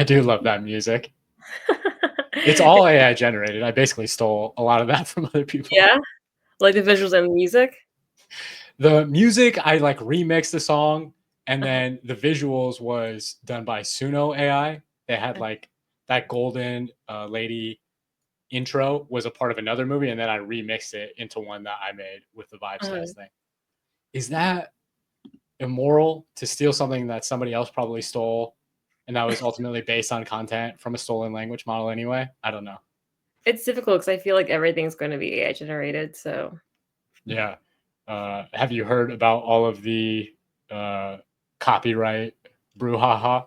do love that music. It's all AI generated. I basically stole a lot of that from other people. Yeah? Like the visuals and the music? The music, I like remixed the song, and Uh-huh. then the visuals was done by Suno AI. They had like that golden lady intro was a part of another movie, and then I remixed it into one that I made with the Uh-huh. Vibescast thing. Is that immoral to steal something that somebody else probably stole and that was ultimately based on content from a stolen language model anyway? I don't know. It's difficult because I feel like everything's gonna be AI generated, so Yeah. Have you heard about all of the copyright brouhaha?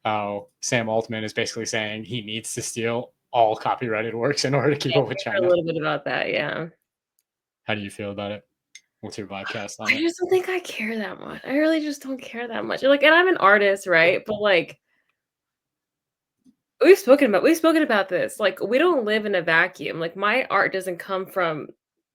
How Sam Altman is basically saying he needs to steal all copyrighted works in order to keep yeah, up with I heard a China. little bit about that, yeah. How do you feel about it? What's your podcast on I it? just don't think I care that much. I really just don't care that much. Like, and I'm an artist, right? But like we've spoken about this. Like, we don't live in a vacuum. Like, my art doesn't come from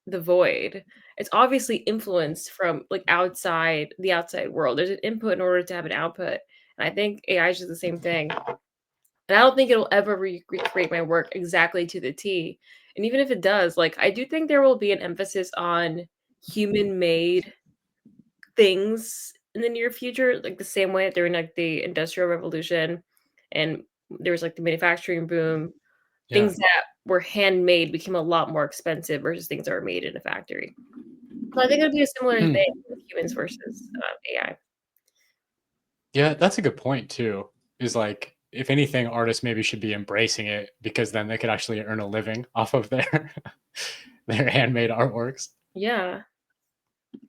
the void. It's obviously influenced from like outside the outside world. There's an input in order to have an output. And I think AI is just the same thing. And I don't think it'll ever recreate my work exactly to the T. And even if it does, like I do think there will be an emphasis on human made things in the near future, like the same way during like the Industrial Revolution and there was like the manufacturing boom, Yeah. things that were handmade became a lot more expensive versus things that were made in a factory. So I think it'll be a similar Hmm. thing with humans versus AI. Yeah, that's a good point too. Is like, if anything, artists maybe should be embracing it because then they could actually earn a living off of their their handmade artworks. Yeah.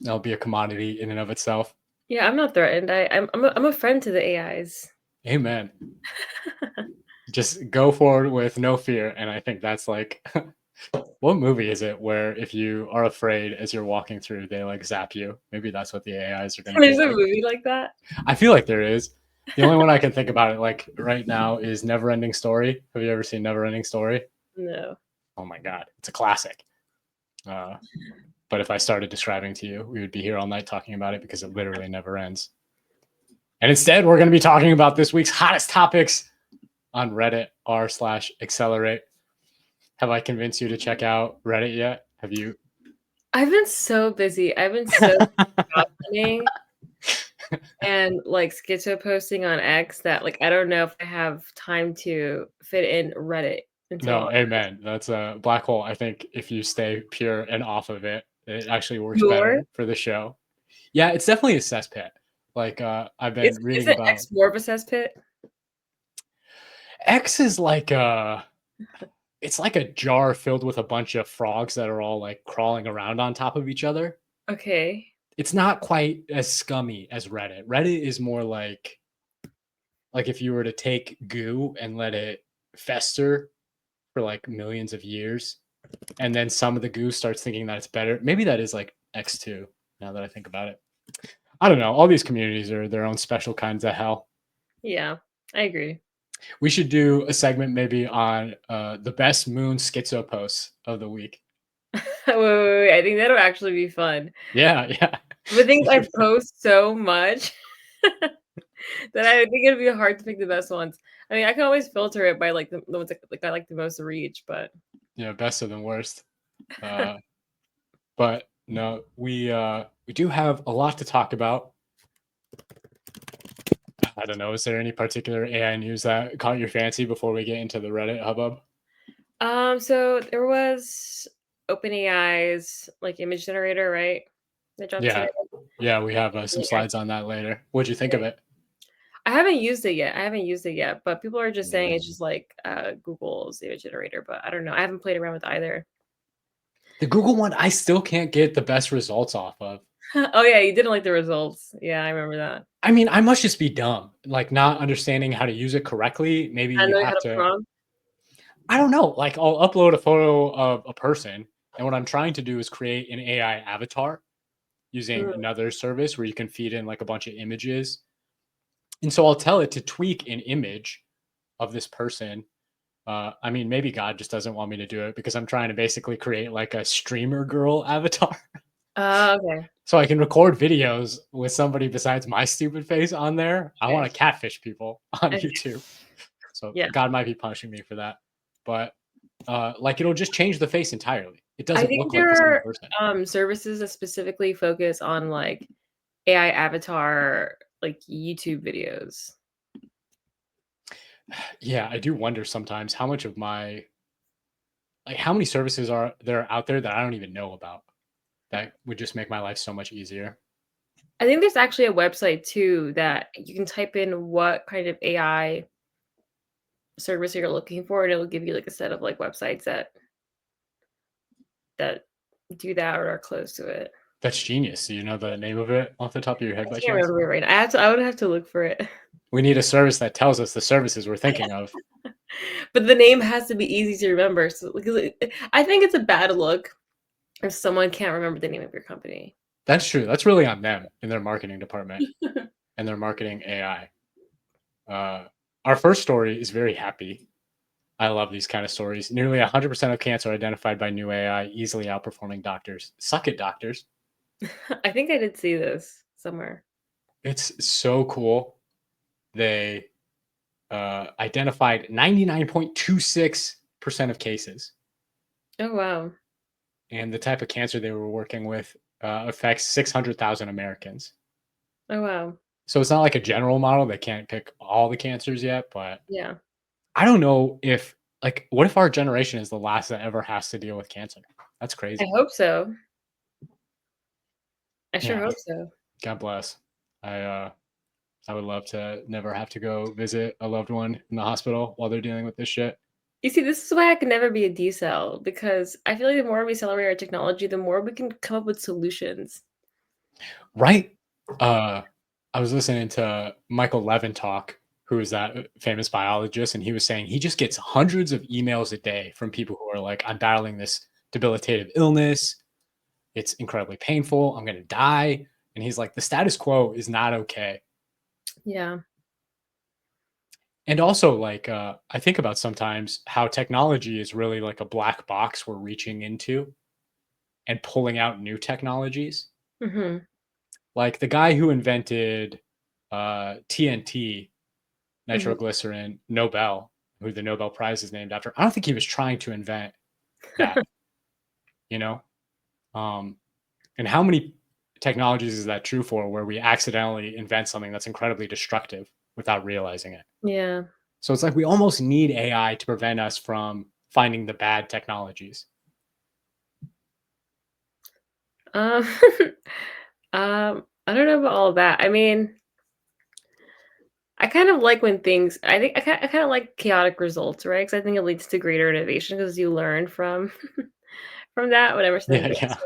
That'll be a commodity in and of itself. Yeah, I'm not threatened. I'm a friend to the AIs. Amen. Just go forward with no fear. And I think that's like, what movie is it where if you are afraid as you're walking through, they like zap you? Maybe that's what the AIs are going to be There's a like. movie like that? I feel like there is. The only one I can think about it like right now is Neverending Story. Have you ever seen Neverending Story? No. Oh my God, it's a classic. Uh, but if I started describing to you, we would be here all night talking about it because it literally never ends. And instead, we're going to be talking about this week's hottest topics on Reddit r/accelerate. Have I convinced you to check out Reddit yet? Have you? I've been so busy. I've been so documenting and like schizo posting on X that like I don't know if I have time to fit in Reddit No, until amen. That's a black hole. I think if you stay pure and off of it, it actually works your better for the show. Yeah, it's definitely a cesspit. Like I've is been reading isn't about X more of a cesspit? X is like it's like a jar filled with a bunch of frogs that are all like crawling around on top of each other. Okay. It's not quite as scummy as Reddit. Reddit is more like if you were to take goo and let it fester for like millions of years, and then some of the goo starts thinking that it's better. Maybe that is like X2 now that I think about it. I don't know. All these communities are their own special kinds of hell. Yeah, I agree. We should do a segment maybe on the best moon schizo posts of the week. Wait. I think that'll actually be fun. Yeah, yeah. The things I post so much that I think it'd be hard to pick the best ones. I mean, I can always filter it by like the ones like I like the most reach, but Yeah, best of the worst. But no, we do have a lot to talk about. I don't know. Is there any particular AI news that caught your fancy before we get into the Reddit hubbub? so there was OpenAI's like image generator, right? That dropped today. Yeah, yeah. We have some Yeah. slides on that later. What'd you think of it? I haven't used it yet. But people are just saying it's just like Google's image generator, but I don't know. I haven't played around with either. The Google one, I still can't get the best results off of. Oh yeah, you didn't like the results. Yeah, I remember that. I mean, I must just be dumb, like not understanding how to use it correctly. Maybe I you know how have to to, prompt. I don't know, like I'll upload a photo of a person. And what I'm trying to do is create an AI avatar using Mm. another service where you can feed in like a bunch of images. And so I'll tell it to tweak an image of this person. I mean, maybe God just doesn't want me to do it because I'm trying to basically create like a streamer girl avatar. Okay. So I can record videos with somebody besides my stupid face on there. I want Okay. to catfish people on Okay. YouTube. So Yeah. God might be punishing me for that. But like it'll just change the face entirely. It I doesn't think look like the there same are, person. services that specifically focus on, like, AI avatar, like, YouTube videos. Yeah, I do wonder sometimes how much of my like how many services are there out there that I don't even know about that would just make my life so much easier. I think there's actually a website too that you can type in what kind of AI service you're looking for, and it'll give you, like, a set of, like, websites that do that or are close to it. That's genius. Do you know the name of it off the top of your head I by can't chance? remember it right now. I would have to look for it. We need a service that tells us the services we're thinking of. But the name has to be easy to remember, so because I think it's a bad look if someone can't remember the name of your company. That's true. That's really on them in their marketing department and their marketing AI. Our first story is very happy. I love these kind of stories. Nearly 100% of cancer identified by new AI, easily outperforming doctors. Suck it, doctors. I think I did see this somewhere. It's so cool. They identified 99.26% of cases. Oh, wow. And the type of cancer they were working with affects 600,000 Americans. Oh, wow. So it's not like a general model. They can't pick all the cancers yet, but Yeah. I don't know if, like, what if our generation is the last that ever has to deal with cancer? That's I crazy. hope so. I sure Yeah. hope so. God bless. I, uh, I would love to never have to go visit a loved one in the hospital while they're dealing with this shit. You see, this is why I can never be a decel because I feel like the more we accelerate our technology, the more we can come up with solutions. Right? Uh, I was listening to Michael Levin talk, who is that famous biologist, and he was saying he just gets hundreds of emails a day from people who are like, I'm battling this debilitative illness. It's incredibly painful. I'm going to die. And he's like, the status quo is not okay. Yeah. And also, like, I think about sometimes how technology is really like a black box we're reaching into and pulling out new technologies. Mhm. Like the guy who invented TNT, Mhm. nitroglycerin, Nobel, who the Nobel Prize is named after. I don't think he was trying to invent that, you know? Um, and how many technologies is that true for where we accidentally invent something that's incredibly destructive without realizing it? Yeah. So it's like we almost need AI to prevent us from finding the bad technologies. Um, I don't know about all of that. I mean, I kind of like when things I kinda like chaotic results, right? Because I think it leads to greater innovation because you learn from from that whenever something Yeah, goes yeah.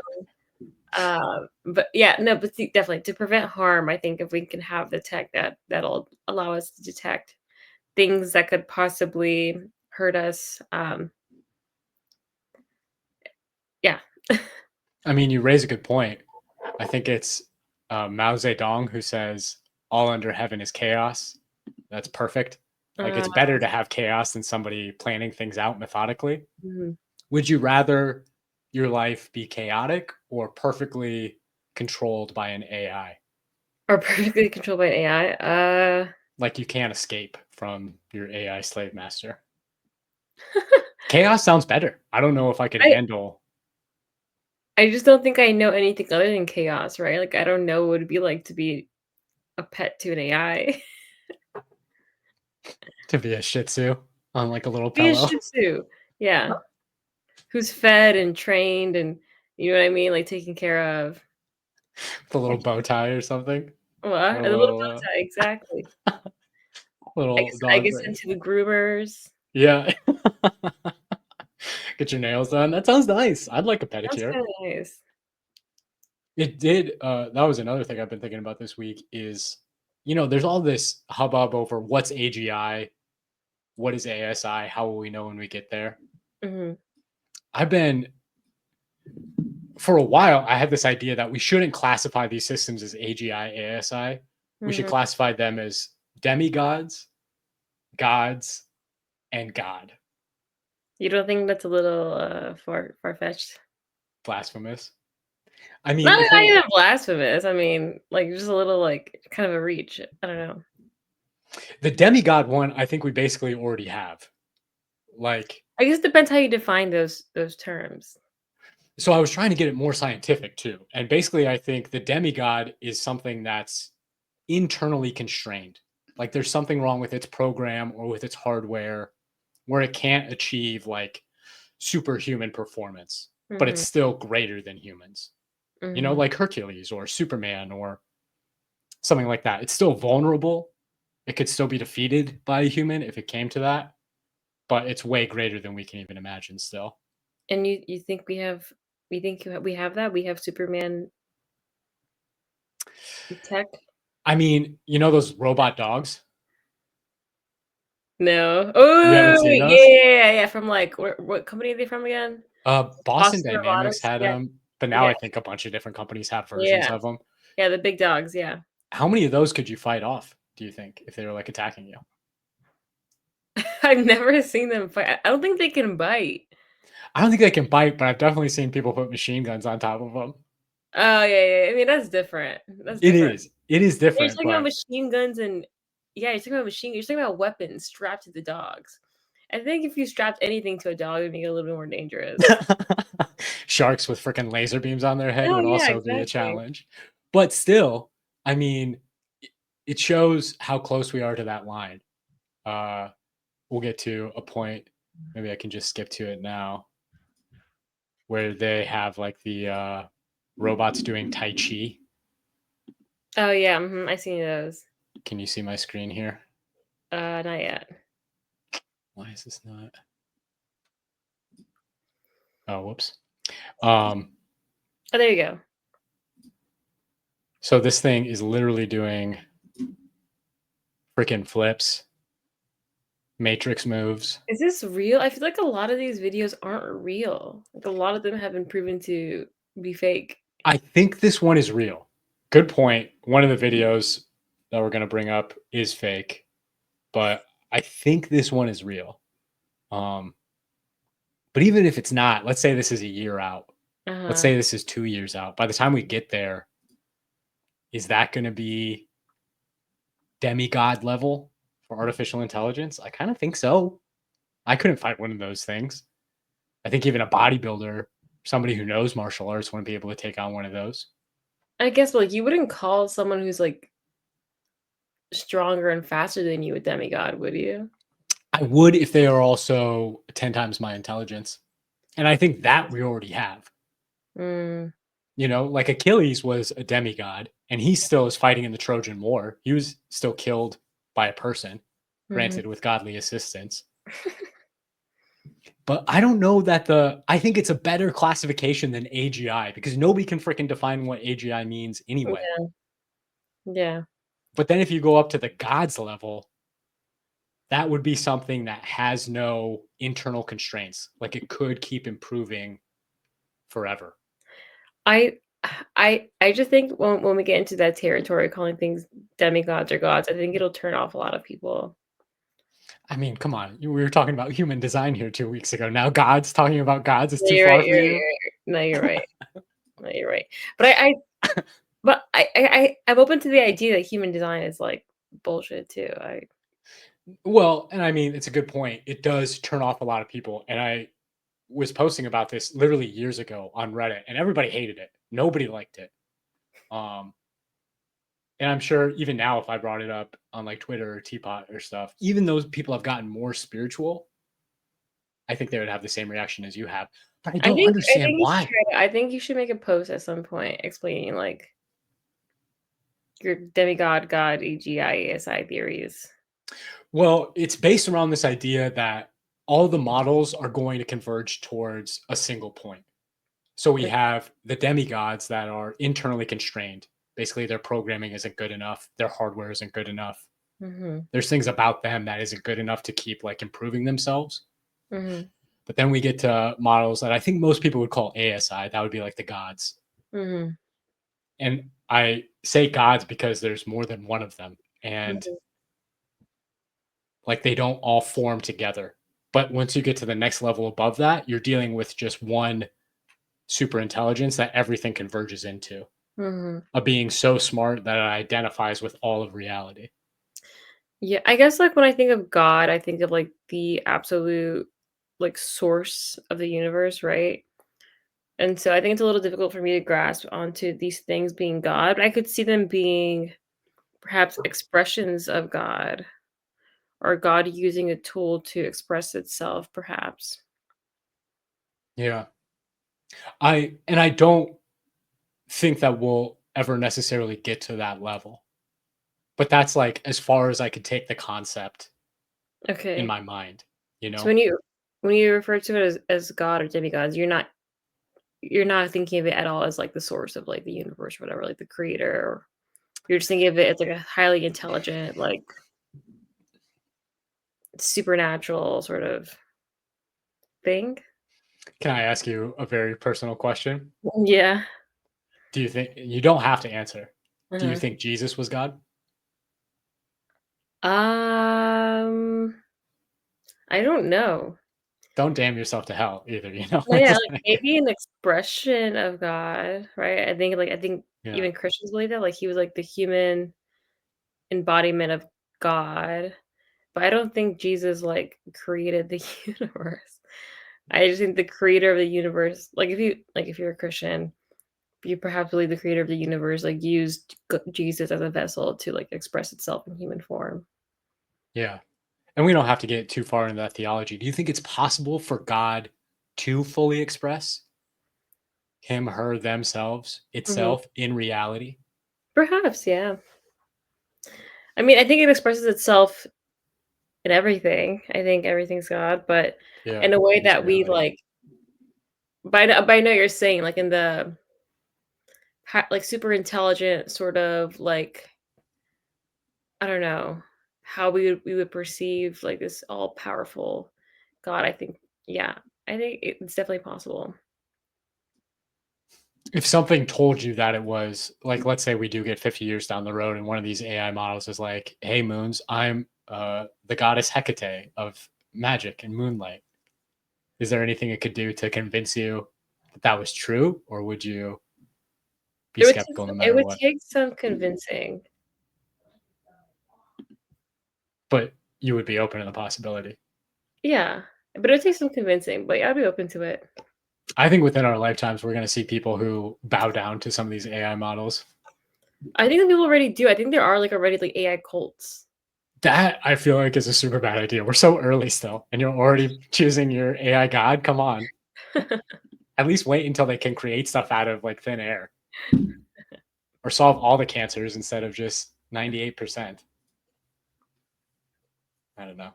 wrong. But yeah, no, but see, definitely to prevent harm, I think if we can have the tech that'll allow us to detect things that could possibly hurt us, yeah. I mean, you raise a good point. I think it's Mao Zedong who says, all under heaven is chaos. That's perfect. Like, Uh, it's better to have chaos than somebody planning things out methodically. mhm. Would you rather your life be chaotic or perfectly controlled by an AI? Or perfectly controlled by AI. Like, you can't escape from your AI slave master. Chaos sounds better. I don't know if I could I handle I just don't think I know anything other than chaos, right? Like, I don't know what it'd be like to be a pet to an AI. to be a Shih Tzu on like a little Be a pillow, Shih Tzu. Yeah. Who's fed and trained and you know what I mean? Like, taken care of. with a little bow tie or something, or What? a A little bow little tie, exactly. little I dog get sent thing. to the groomers. Yeah. Get your nails done. That sounds nice. I'd like a Sounds pedicure. kinda nice. It did. That was another thing I've been thinking about this week is, there's all this hubbub over what's AGI, what is ASI, how will we know when we get there? Mhm. I've been, for a while, I had this idea that we shouldn't classify these systems as AGI, ASI. We should Mhm. classify them as demigods, gods, and God. You don't think that's a little, far-fetched? Blasphemous. I mean, Not even blasphemous, I mean, like, just a little, like, kind of a reach. I don't know. The demigod one, I think we basically already have. Like, I guess it depends how you define those terms. so I was trying to get it more scientific too. And basically, I think the demigod is something that's internally constrained. Like there's something wrong with its program or with its hardware where it can't achieve like superhuman performance, but it's Mhm, still greater than humans. mhm. Like Hercules or Superman or something like that. It's still vulnerable. It could still be defeated by a human if it came to that, but it's way greater than we can even imagine still. And you think we think we have that? We have Superman tech? I mean, those robot dogs? No. You haven't Oh, seen yeah, those? yeah, yeah, yeah, from, like, where what company are they from again? Boston Boston Dynamics Robotics? had Yeah, them, but now yeah, I think a bunch of different companies have versions yeah, of them. yeah, the big dogs, yeah. How many of those could you fight off, do you think, if they were, like, attacking you? I've never seen them fight. I don't think they can bite. I don't think they can bite, but I've definitely seen people put machine guns on top of them. Oh, yeah, yeah, I mean, that's different. That's It different. is. It is You're different, talking about but machine guns and yeah, you're talking about weapons strapped to the dogs. I think if you strapped anything to a dog, it'd make it a little bit more dangerous. sharks with freaking laser beams on their head Oh, would yeah, also be a exactly. challenge. But still, I mean, it shows how close we are to that line. Uh, we'll get to a point, maybe I can just skip to it now, where they have, like, the, robots doing tai chi. Oh, yeah, mhm, I seen those. Can you see my screen here? Not yet. Why is this not Oh, whoops. Um, Oh, there you go. so this thing is literally doing freaking flips, matrix moves. Is this real? I feel like a lot of these videos aren't real. Like, a lot of them have been proven to be fake. I think this one is real. Good point. One of the videos that we're gonna bring up is fake, but I think this one is real. Um, but even if it's not, let's say this is a year out. Let's Uh-huh. say this is 2 years out. By the time we get there, is that gonna be demigod level for artificial intelligence? I kind of think so. I couldn't fight one of those things. I think even a bodybuilder, somebody who knows martial arts, wouldn't be able to take on one of those. I guess, like, you wouldn't call someone who's, like, stronger and faster than you a demigod, would you? I would if they are also 10 times my intelligence. And I think that we already have. Mm, Like Achilles was a demigod and he still is fighting in the Trojan War. He was still killed by a person, mhm. granted with godly assistance. But I don't know that I think it's a better classification than AGI because nobody can freaking define what AGI means anyway. Yeah, yeah. But then if you go up to the gods level, that would be something that has no internal constraints. Like it could keep improving forever. I I just think when we get into that territory calling things demigods or gods, I think it'll turn off a lot of people. I mean, come on. We were talking about human design here 2 weeks ago. Now God's talking about gods is No, too you're right, far for you. you're right. No, you're right. No, you're right. But I'm open to the idea that human design is, like, bullshit too. I Well, and I mean, it's a good point. It does turn off a lot of people. And I was posting about this literally years ago on Reddit, and everybody hated it. Nobody liked it. Um, and I'm sure even now, if I brought it up on like Twitter or Teapot or stuff, even those people have gotten more spiritual, I think they would have the same reaction as you have. But I don't I understand think you should why. try I think you should make a post at some point explaining, like, your demigod, god, AGI, theories. Well, it's based around this idea that all the models are going to converge towards a single point. So we have the demigods that are internally constrained. Basically, their programming isn't good enough, their hardware isn't good enough. Mhm, There's things about them that isn't good enough to keep like improving themselves. mhm, But then we get to models that I think most people would call ASI. That would be like the gods. mhm, And I say gods because there's more than one of them. And mhm, like they don't all form together. But once you get to the next level above that, you're dealing with just one super intelligence that everything converges into. mhm. A being so smart that it identifies with all of reality. Yeah, I guess, like, when I think of God, I think of, like, the absolute, like, source of the universe, right? And so I think it's a little difficult for me to grasp onto these things being God, but I could see them being perhaps expressions of God or God using a tool to express itself, perhaps. Yeah. I don't think that we'll ever necessarily get to that level. But that's like as far as I could take the concept in Okay. my mind, you So know? when you refer to it as God or demigods, you're not thinking of it at all as, like, the source of, like, the universe or whatever, like, the creator, or you're just thinking of it as, like, a highly intelligent, like, supernatural sort of thing? Can I ask you a very personal question? Yeah. Do you think you don't have to answer. Do you Uh-huh. think Jesus was God? Um, I don't know. Don't damn yourself to hell either, you know? No, yeah, It's like, like maybe an expression of God, right? I think yeah, even Christians believe that, like, he was, like, the human embodiment of God, but I don't think Jesus, like, created the universe. I just think the creator of the universe, if you're a Christian, you perhaps believe the creator of the universe, like, used g Jesus as a vessel to, like, express itself in human form. yeah. And we don't have to get too far into that theology. Do you think it's possible for God to fully express him, her, themselves, Mhm. itself in reality? Perhaps, yeah. I mean, I think it expresses itself in everything. I think everything's God, but Yeah, in a way in its that we, reality. like, but I know you're saying, like, in the like, super intelligent sort of, like, I don't know, how we would perceive, like, this all-powerful God, I think, yeah, I think it's definitely possible. If something told you that it was like, let's say we do get 50 years down the road and one of these AI models is like, "Hey, Moons, I'm the goddess Hecate of magic and moonlight." Is there anything it could do to convince you that that was true, or would you be skeptical no It matter would what? take some convincing. But you would be open to the possibility. Yeah, but it would take some convincing, but yeah, I'd be open to it. I think within our lifetimes, we're going to see people who bow down to some of these AI models. I think that people already do. I think there are, like, already, like, AI cults. That I feel like is a super bad idea. We're so early still, and you're already choosing your AI god. Come on, at least wait until they can create stuff out of like thin air or solve all the cancers instead of just 98%. I don't know.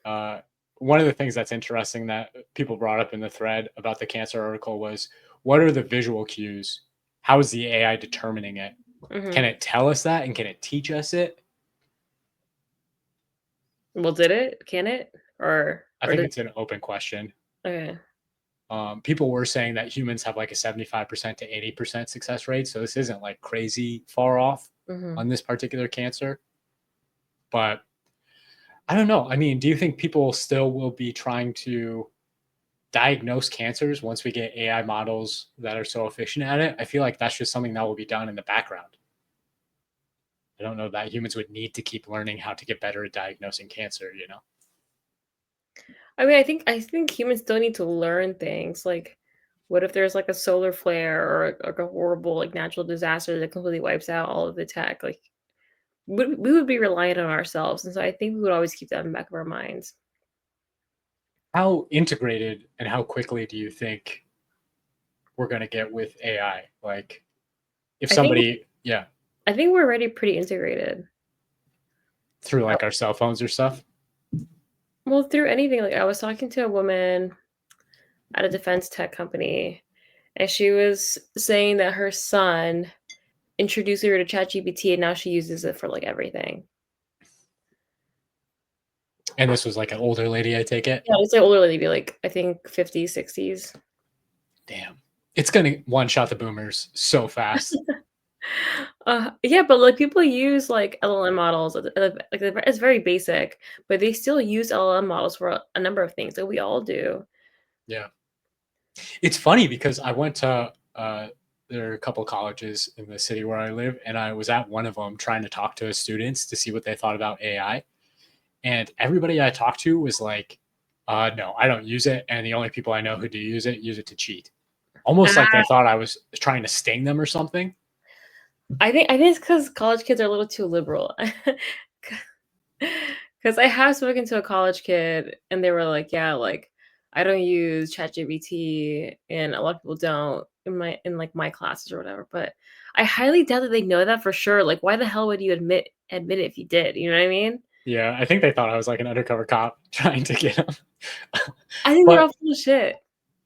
Uh, One of the things that's interesting that people brought up in the thread about the cancer article was what are the visual cues? How is the AI determining it? Can Mhm. it tell us that and can it teach us it? Well, did it? Can it? I Or think did it's an open question. okay. People were saying that humans have like a 75% to 80% success rate. So this isn't like crazy far off Mhm. on this particular cancer. But I don't know. I mean, do you think people still will be trying to diagnose cancers once we get AI models that are so efficient at it? I feel like that's just something that will be done in the background. I don't know that humans would need to keep learning how to get better at diagnosing cancer, you know? I mean, I think humans still need to learn things, like, what if there's, like, a solar flare or, like, a horrible, like, natural disaster that completely wipes out all of the tech, like, we would be reliant on ourselves, and so I think we would always keep that in the back of our minds. How integrated and how quickly do you think we're going to get with AI? Like, if I think somebody, yeah, I think we're already pretty integrated. through Uh, like our cell phones or stuff. well, through anything, like, I was talking to a woman at a defense tech company, and she was saying that her son introduced her to ChatGPT, and now she uses it for, like, everything. And this was like an older lady, I take it. Yeah, it's like older lady, like, I think 50s, 60s. Damn. It's going to one shot the boomers so fast. Yeah, but, like, people use, like, LLM models, like, it's very basic, but they still use LLM models for a number of things, like, we all do. Yeah. It's funny because I went to there are a couple colleges in the city where I live, and I was at one of them trying to talk to students to see what they thought about AI. And everybody I talked to was like, no, I don't use it. And the only people I know who do use it to cheat. Almost like they thought I was trying to sting them or something. I think it's because college kids are a little too liberal. Because I have spoken to a college kid, and they were like, "Yeah, like I don't use ChatGPT, and a lot of people don't in like my classes or whatever." But I highly doubt that they know that for sure. Like, why the hell would you admit it if you did? You know what I mean? Yeah, I think they thought I was like an undercover cop trying to get them. I think they're But all full of shit.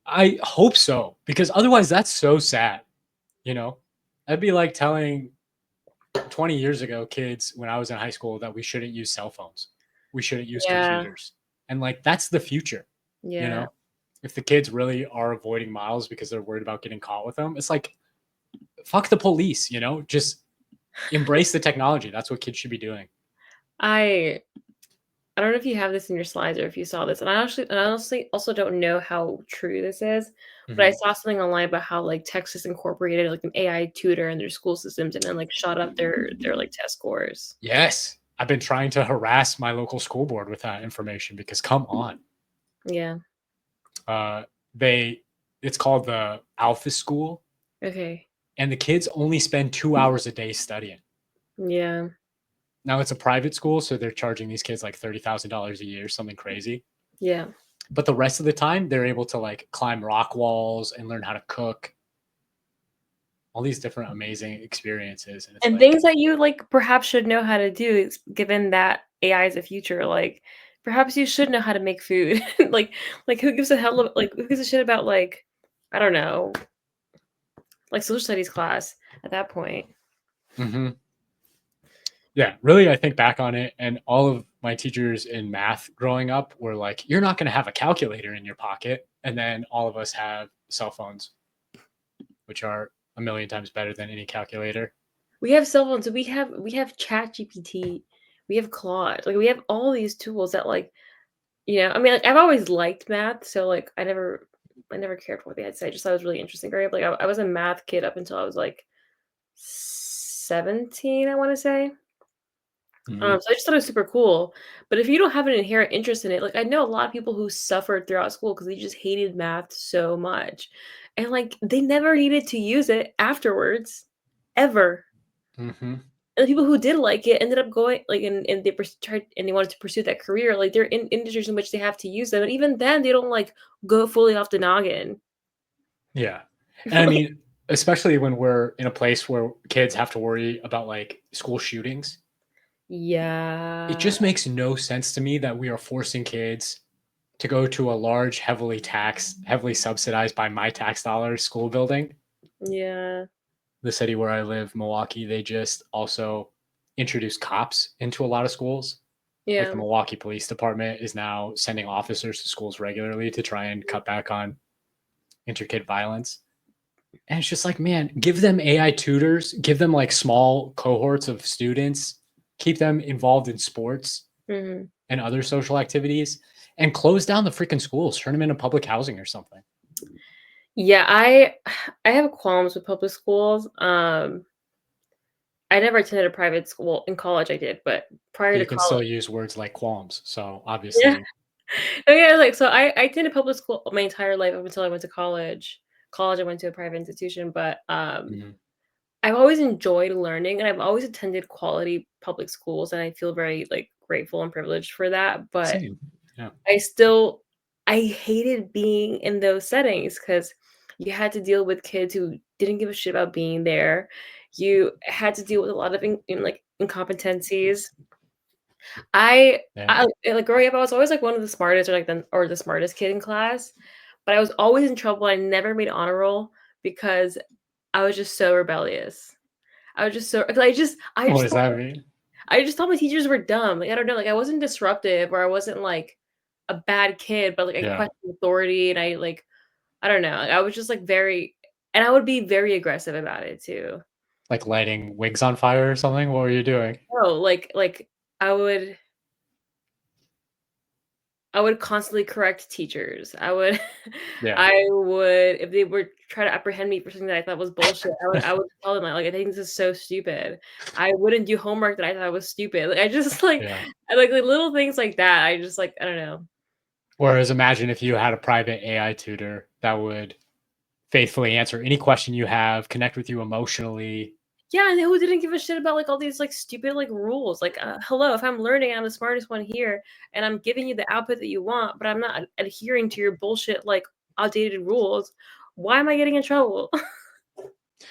I hope so, because otherwise that's so sad, you know? That'd be like telling 20 years ago kids when I was in high school that we shouldn't use cell phones. We shouldn't use Yeah, computers. And like that's the future, you yeah. know? If the kids really are avoiding miles because they're worried about getting caught with them, it's like fuck the police, you know? Just embrace the technology. That's what kids should be doing. I I don't know if you have this in your slides or if you saw this, and I honestly also don't know how true this is, but I Mhm. saw something online about how like Texas incorporated like an AI tutor in their school systems and then like shot up their like test scores. Yes. I've been trying to harass my local school board with that information because come on. Yeah. Uh, they it's called the Alpha School, Okay. and the kids only spend 2 hours a day studying. Yeah. Now it's a private school, so they're charging these kids like $30,000 a year, something crazy. Yeah. But the rest of the time, they're able to like climb rock walls and learn how to cook. All these different amazing experiences, and it's And like, things that you like perhaps should know how to do is given that AI is the future, like perhaps you should know how to make food. Like who gives a hell of like who gives a shit about like I don't know, like social studies class at that point. mhm. Yeah, really, I think back on it, and all of my teachers in math growing up were like, "You're not going to have a calculator in your pocket," and then all of us have cell phones, which are a million times better than any calculator. We have cell phones, so we have ChatGPT, we have Claude, like, we have all these tools that, like, I mean, like, I've always liked math, so, like, I never cared for what they had to say, I just thought it was really interesting, right? Like, I was a math kid up until I was, like, 17, I wanna say. Mhm. So I just thought it was super cool, but if you don't have an inherent interest in it, like, I know a lot of people who suffered throughout school because they just hated math so much, and, like, they never needed to use it afterwards, ever. Mhm. And the people who did like it ended up going like, and they tried and they wanted to pursue that career, like, they're in industries in which they have to use them, and even then, they don't, like, go fully off the noggin. Yeah. And I Like mean, especially when we're in a place where kids have to worry about like school shootings, it Yeah. just makes no sense to me that we are forcing kids to go to a large, heavily taxed, heavily subsidized by my tax dollars school building. Yeah. The city where I live, Milwaukee, they just also introduced cops into a lot of schools. Like the Yeah. Milwaukee Police Department is now sending officers to schools regularly to try and cut back on intricate violence. And it's just like, man, give them AI tutors, give them like small cohorts of students, keep them involved in sports Mhm. and other social activities, and close down the freaking schools, turn them into public housing or something. Yeah, I have qualms with public schools, I never attended a private school in college, I did, but prior But to you can still college. use words like qualms. So Yeah. obviously, Oh, yeah, like, so I attended public school my entire life up until I went to college. College, I went to a private institution, but, mhm, I've always enjoyed learning, and I've always attended quality public schools, and I feel very, like, grateful and privileged for that, but same. Yeah. I still I hated being in those settings because you had to deal with kids who didn't give a shit about being there. You had to deal with a lot of like, incompetencies. I Yeah. I like, growing up, I was always, like, one of the smartest or the smartest kid in class, but I was always in trouble, I never made honor roll because I was just so rebellious. I was just so 'cause What does that mean? I just thought my teachers were dumb, like, I don't know, like, I wasn't disruptive or I wasn't, like, a bad kid, but, like, I Yeah. questioned authority and I don't know, like, I was just, like, very and I would be very aggressive about it too. Like lighting wigs on fire or something. What were you doing? No, like, I would I would constantly correct teachers. I would Yeah. I would if they were try to apprehend me for something that I thought was bullshit, I would tell them, like, "I think this is so stupid." I wouldn't do homework that I thought was stupid. Like, I just, like Yeah. like, little things like that, I just, like, I don't know. Whereas imagine if you had a private AI tutor that would faithfully answer any question you have, connect with you emotionally. Yeah, and who didn't give a shit about, like, all these, like, stupid, like, rules, like, "Hello, if I'm learning, I'm the smartest one here, and I'm giving you the output that you want, but I'm not adhering to your bullshit, like, outdated rules, why am I getting in trouble?"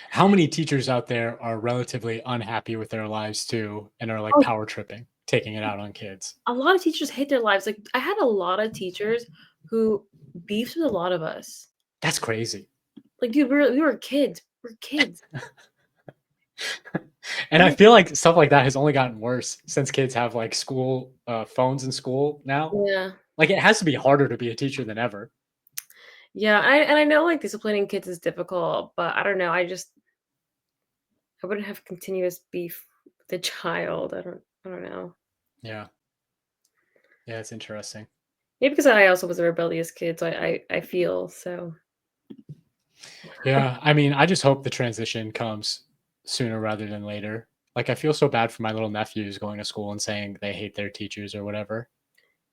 How many teachers out there are relatively unhappy with their lives too and are like Oh, power tripping, taking it out on kids? a lot of teachers hate their lives, like, I had a lot of teachers who beefed with a lot of us. That's crazy. Like, dude, we were kids. We're kids. And I feel like stuff like that has only gotten worse since kids have like school phones in school now. Yeah. Like it has to be harder to be a teacher than ever. Yeah, I know, like, disciplining kids is difficult, but I don't know, I wouldn't have continuous beef with the child, I don't know. Yeah. Yeah, it's interesting. Maybe because I also was a rebellious kid, so I feel so. Yeah, I mean, I just hope the transition comes sooner rather than later. Like I feel so bad for my little nephews going to school and saying they hate their teachers or whatever.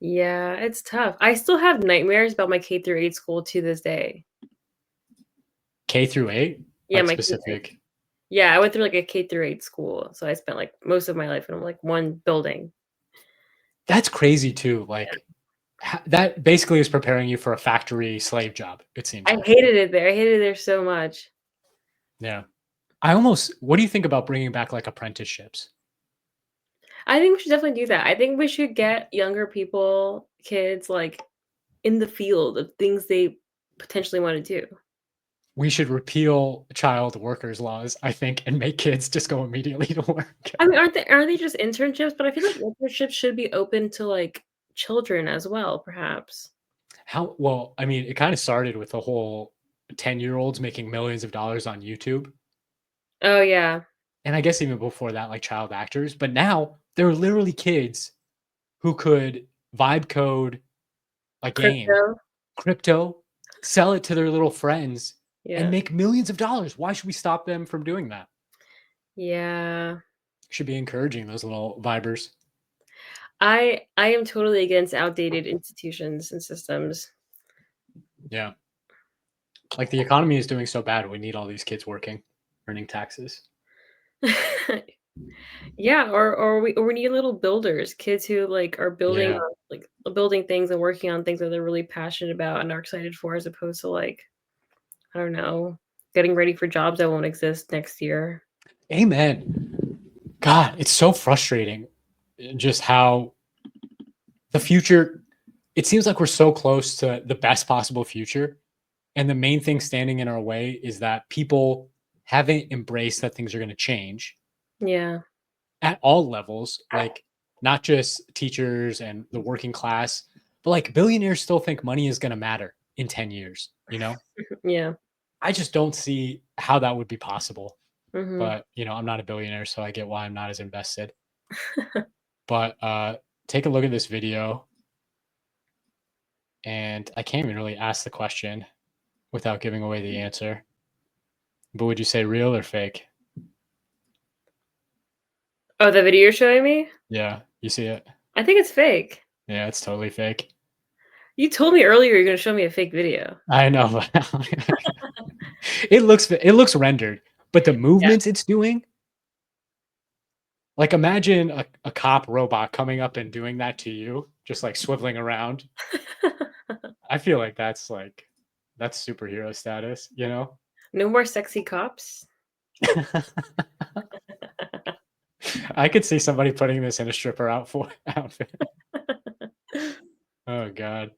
Yeah, it's tough. I still have nightmares about my K through 8 school to this day. K through 8, Yeah, like my K through 8. specific. Yeah, I went through, like, a K through 8 school, so I spent, like, most of my life in, like, one building. That's crazy too. Like that basically is preparing you for a factory slave job, it seems I like. hated it there. I hated it there so much. Yeah. I almost what do you think about bringing back like apprenticeships? I think we should definitely do that. I think we should get younger people, kids, like, in the field of things they potentially wanna do. We should repeal child workers laws, I think, and make kids just go immediately to work. I mean, aren't they just internships? But I feel like internships should be open to, like, children as well, perhaps. How well, I mean, it kind of started with the whole 10-year-olds making millions of dollars on YouTube. Oh, yeah. And I guess even before that, like child actors. But now there are literally kids who could vibe code a game, Crypto. crypto, sell it to their little friends, and Yeah. make millions of dollars. Why should we stop them from doing that? Yeah. Should be encouraging those little vibers. I am totally against outdated institutions and systems. Yeah. Like the economy is doing so bad. We need all these kids working, earning taxes. Yeah, or we need little builders, kids who, like, are building Yeah. on like, building things and working on things that they're really passionate about and are excited for as opposed to, like, I don't know, getting ready for jobs that won't exist next year. Amen. God, it's so frustrating just how the future, it seems like we're so close to the best possible future. And the main thing standing in our way is that people haven't embraced that things are going to change Yeah. at all levels, like not just teachers and the working class, but like billionaires still think money is going to matter in 10 years, you know? Yeah. I just don't see how that would be possible. Mhm. But, I'm not a billionaire, so I get why I'm not as invested. But take a look at this video, and I can't even really ask the question without giving away the answer. But would you say real or fake? Oh, the video you're showing me? Yeah, you see it? I think it's fake. Yeah, it's totally fake. You told me earlier you're gonna show me a fake video. I know. It looks rendered, but the Yeah. movements it's doing, like imagine a cop robot coming up and doing that to you, just like swiveling around. I feel like that's superhero status, you know? No more sexy cops? I could see somebody putting this in a stripper outfit. Oh god.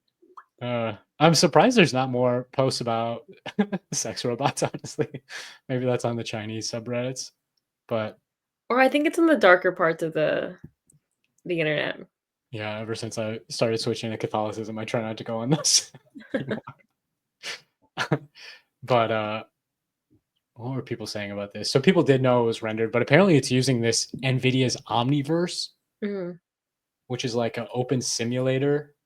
I'm surprised there's not more posts about sex robots, honestly. Maybe that's on the Chinese subreddits, but Or I think it's in the darker parts of the internet. yeah, ever since I started switching to Catholicism, I try not to go on this anymore. But, what were people saying about this? So people did know it was rendered, but apparently it's using this NVIDIA's Omniverse, Mhm. which is like an open simulator.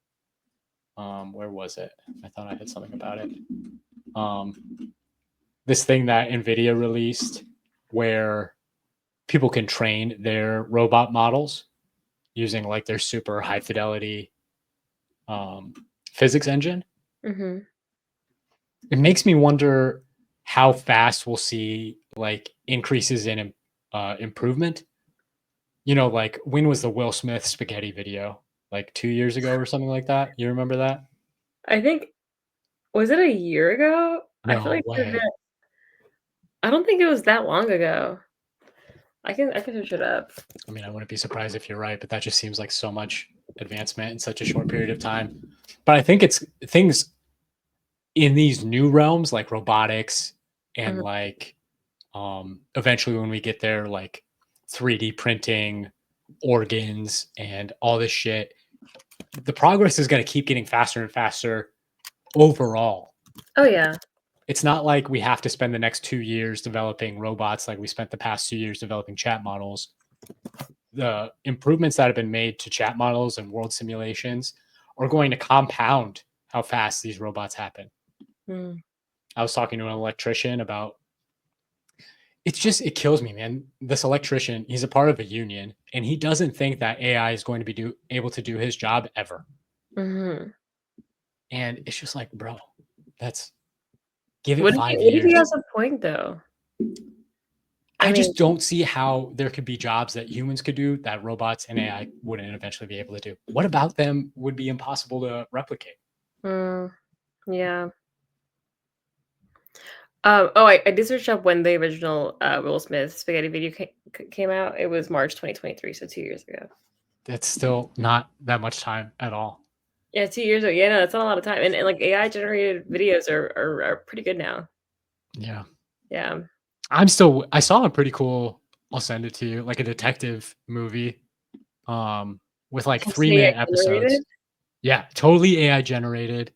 Where was it? I thought I had something about it. This thing that Nvidia released where people can train their robot models using like their super high fidelity um, physics engine. Mhm. It makes me wonder how fast we'll see like increases in improvement. You know, like when was the Will Smith spaghetti video? Like 2 years ago or something like that. You remember that? I think was it a year ago? I feel No like it was way. that I don't think it was that long ago. I can search it up. I mean, I wouldn't be surprised if you're right, but that just seems like so much advancement in such a short period of time. But I think it's things in these new realms like robotics and Mhm. like eventually when we get there like 3D printing organs and all this shit, the progress is going to keep getting faster and faster overall. Oh, yeah. It's not like we have to spend the next 2 years developing robots like we spent the past 2 years developing chat models. The improvements that have been made to chat models and world simulations are going to compound how fast these robots happen. Mm. I was talking to an electrician about it kills me, man. This electrician, he's a part of a union and he doesn't think that AI is going to be able to do his job ever. Mhm. And it's just like, bro, that's give it What if 5 he years. has a point, though? I I mean just don't see how there could be jobs that humans could do that robots and AI wouldn't eventually be able to do. What about them would be impossible to replicate? mm, yeah. I did search up when the original, Will Smith spaghetti video came out. It was March 2023, so 2 years ago. That's still not that much time at all. Yeah, 2 years ago. Yeah, no, that's not a lot of time, and, like, AI generated videos are pretty good now. Yeah. Yeah. I saw a pretty cool, I'll send it to you, like a detective movie with like Was it AI 3-minute episodes. generated? Yeah, totally AI generated.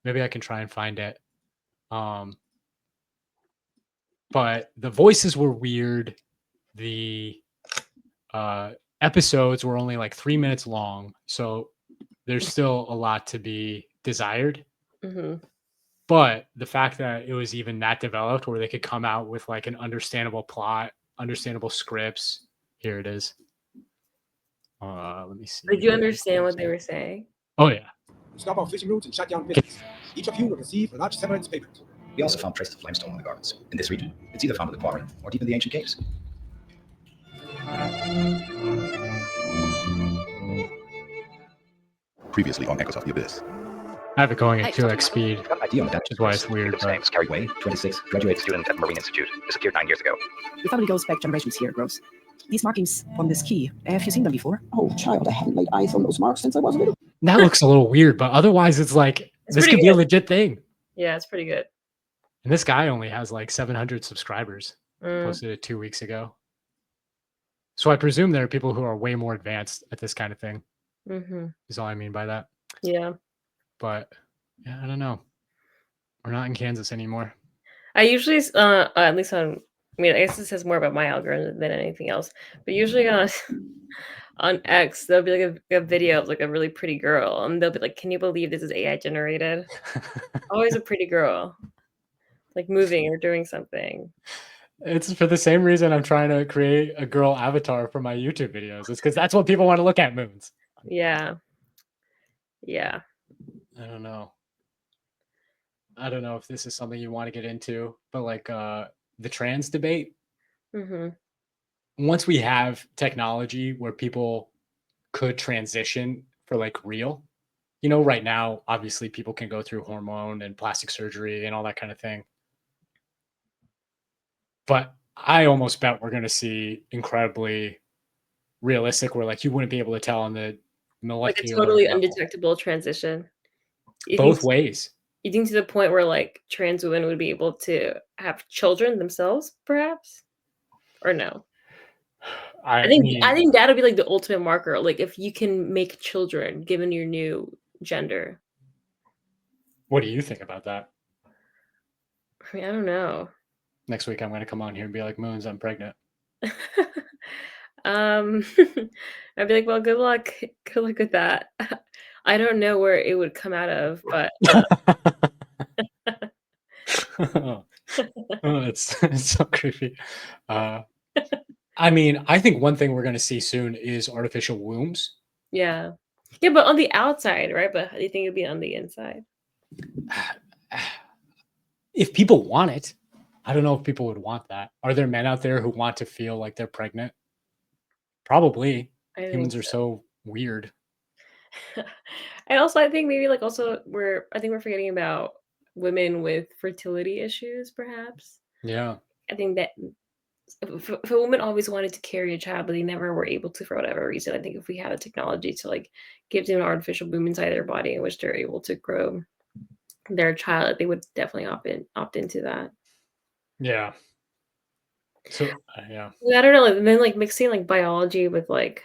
Maybe I can try and find it. Um, but the voices were weird. The uh, episodes were only like 3 minutes long, so there's still a lot to be desired. Mhm. But the fact that it was even that developed, where they could come out with like an understandable plot, understandable scripts. Here it is. Let me Did see. you understand what they were saying? Oh yeah. Stop all fishing routes and shut down business. Each of you will receive a large severance payment. We also found traces of limestone on the garments. In this region, it's either found in the quarry or deep in the ancient caves. Previously on Echoes of the Abyss. I have it going at 2x speed, Got an idea on the which is why it's weird. Victim's name is Carrie Way, 26, graduate student at the Marine Institute. Disappeared 9 years ago. Your family goes back generations here, Rose. These markings on this key, have you seen them before? Oh, child, I haven't laid eyes on those marks since I was little. That looks a little weird, but otherwise it's like It's this pretty could be a good. legit thing. Yeah, it's pretty good. And this guy only has like 700 subscribers. Mm. Posted it 2 weeks ago. So I presume there are people who are way more advanced at this kind of thing. Mhm. Is all I mean by that. Yeah. But yeah, I don't know. We're not in Kansas anymore. I usually, at least on, I mean, I guess this says more about my algorithm than anything else. But usually on on X, there'll be like a video of like a really pretty girl, and they'll be like, "Can you believe this is AI generated?" Always a pretty girl, like moving or doing something. It's for the same reason I'm trying to create a girl avatar for my YouTube videos. It's because that's what people want to look at, moons. Yeah. Yeah. I don't know. I don't know if this is something you want to get into, but like the trans debate, Mhm. once we have technology where people could transition for like real, you know, right now, obviously people can go through hormone and plastic surgery and all that kind of thing. But I almost bet we're going to see incredibly realistic where like you wouldn't be able to tell on the Like a molecular totally level. undetectable transition. You think Both ways. you think to the point where like trans women would be able to have children themselves, perhaps? Or no? I I mean, think that'll be like the ultimate marker. Like if you can make children given your new gender. what do you think about that? I mean, I don't know. Next week, I'm going to come on here and be like, Moons, I'm pregnant. um I'd be like, well, good luck. Good luck with that. I don't know where it would come out of, but Oh, it's so creepy. Uh, I mean, I think one thing we're going to see soon is artificial wombs. yeah. Yeah, but on the outside, right? But how do you think it'd be on the inside? If people want it, I don't know if people would want that. Are there men out there who want to feel like they're pregnant? Probably. I think Humans are so. so weird. And also, I think maybe like also we're forgetting about women with fertility issues, perhaps. Yeah. I think that if a woman always wanted to carry a child, but they never were able to for whatever reason, I think if we had the technology to like give them an artificial womb inside their body in which they're able to grow their child, they would definitely opt into that. Yeah. So, yeah. Yeah, I don't know. And then like mixing like biology with like,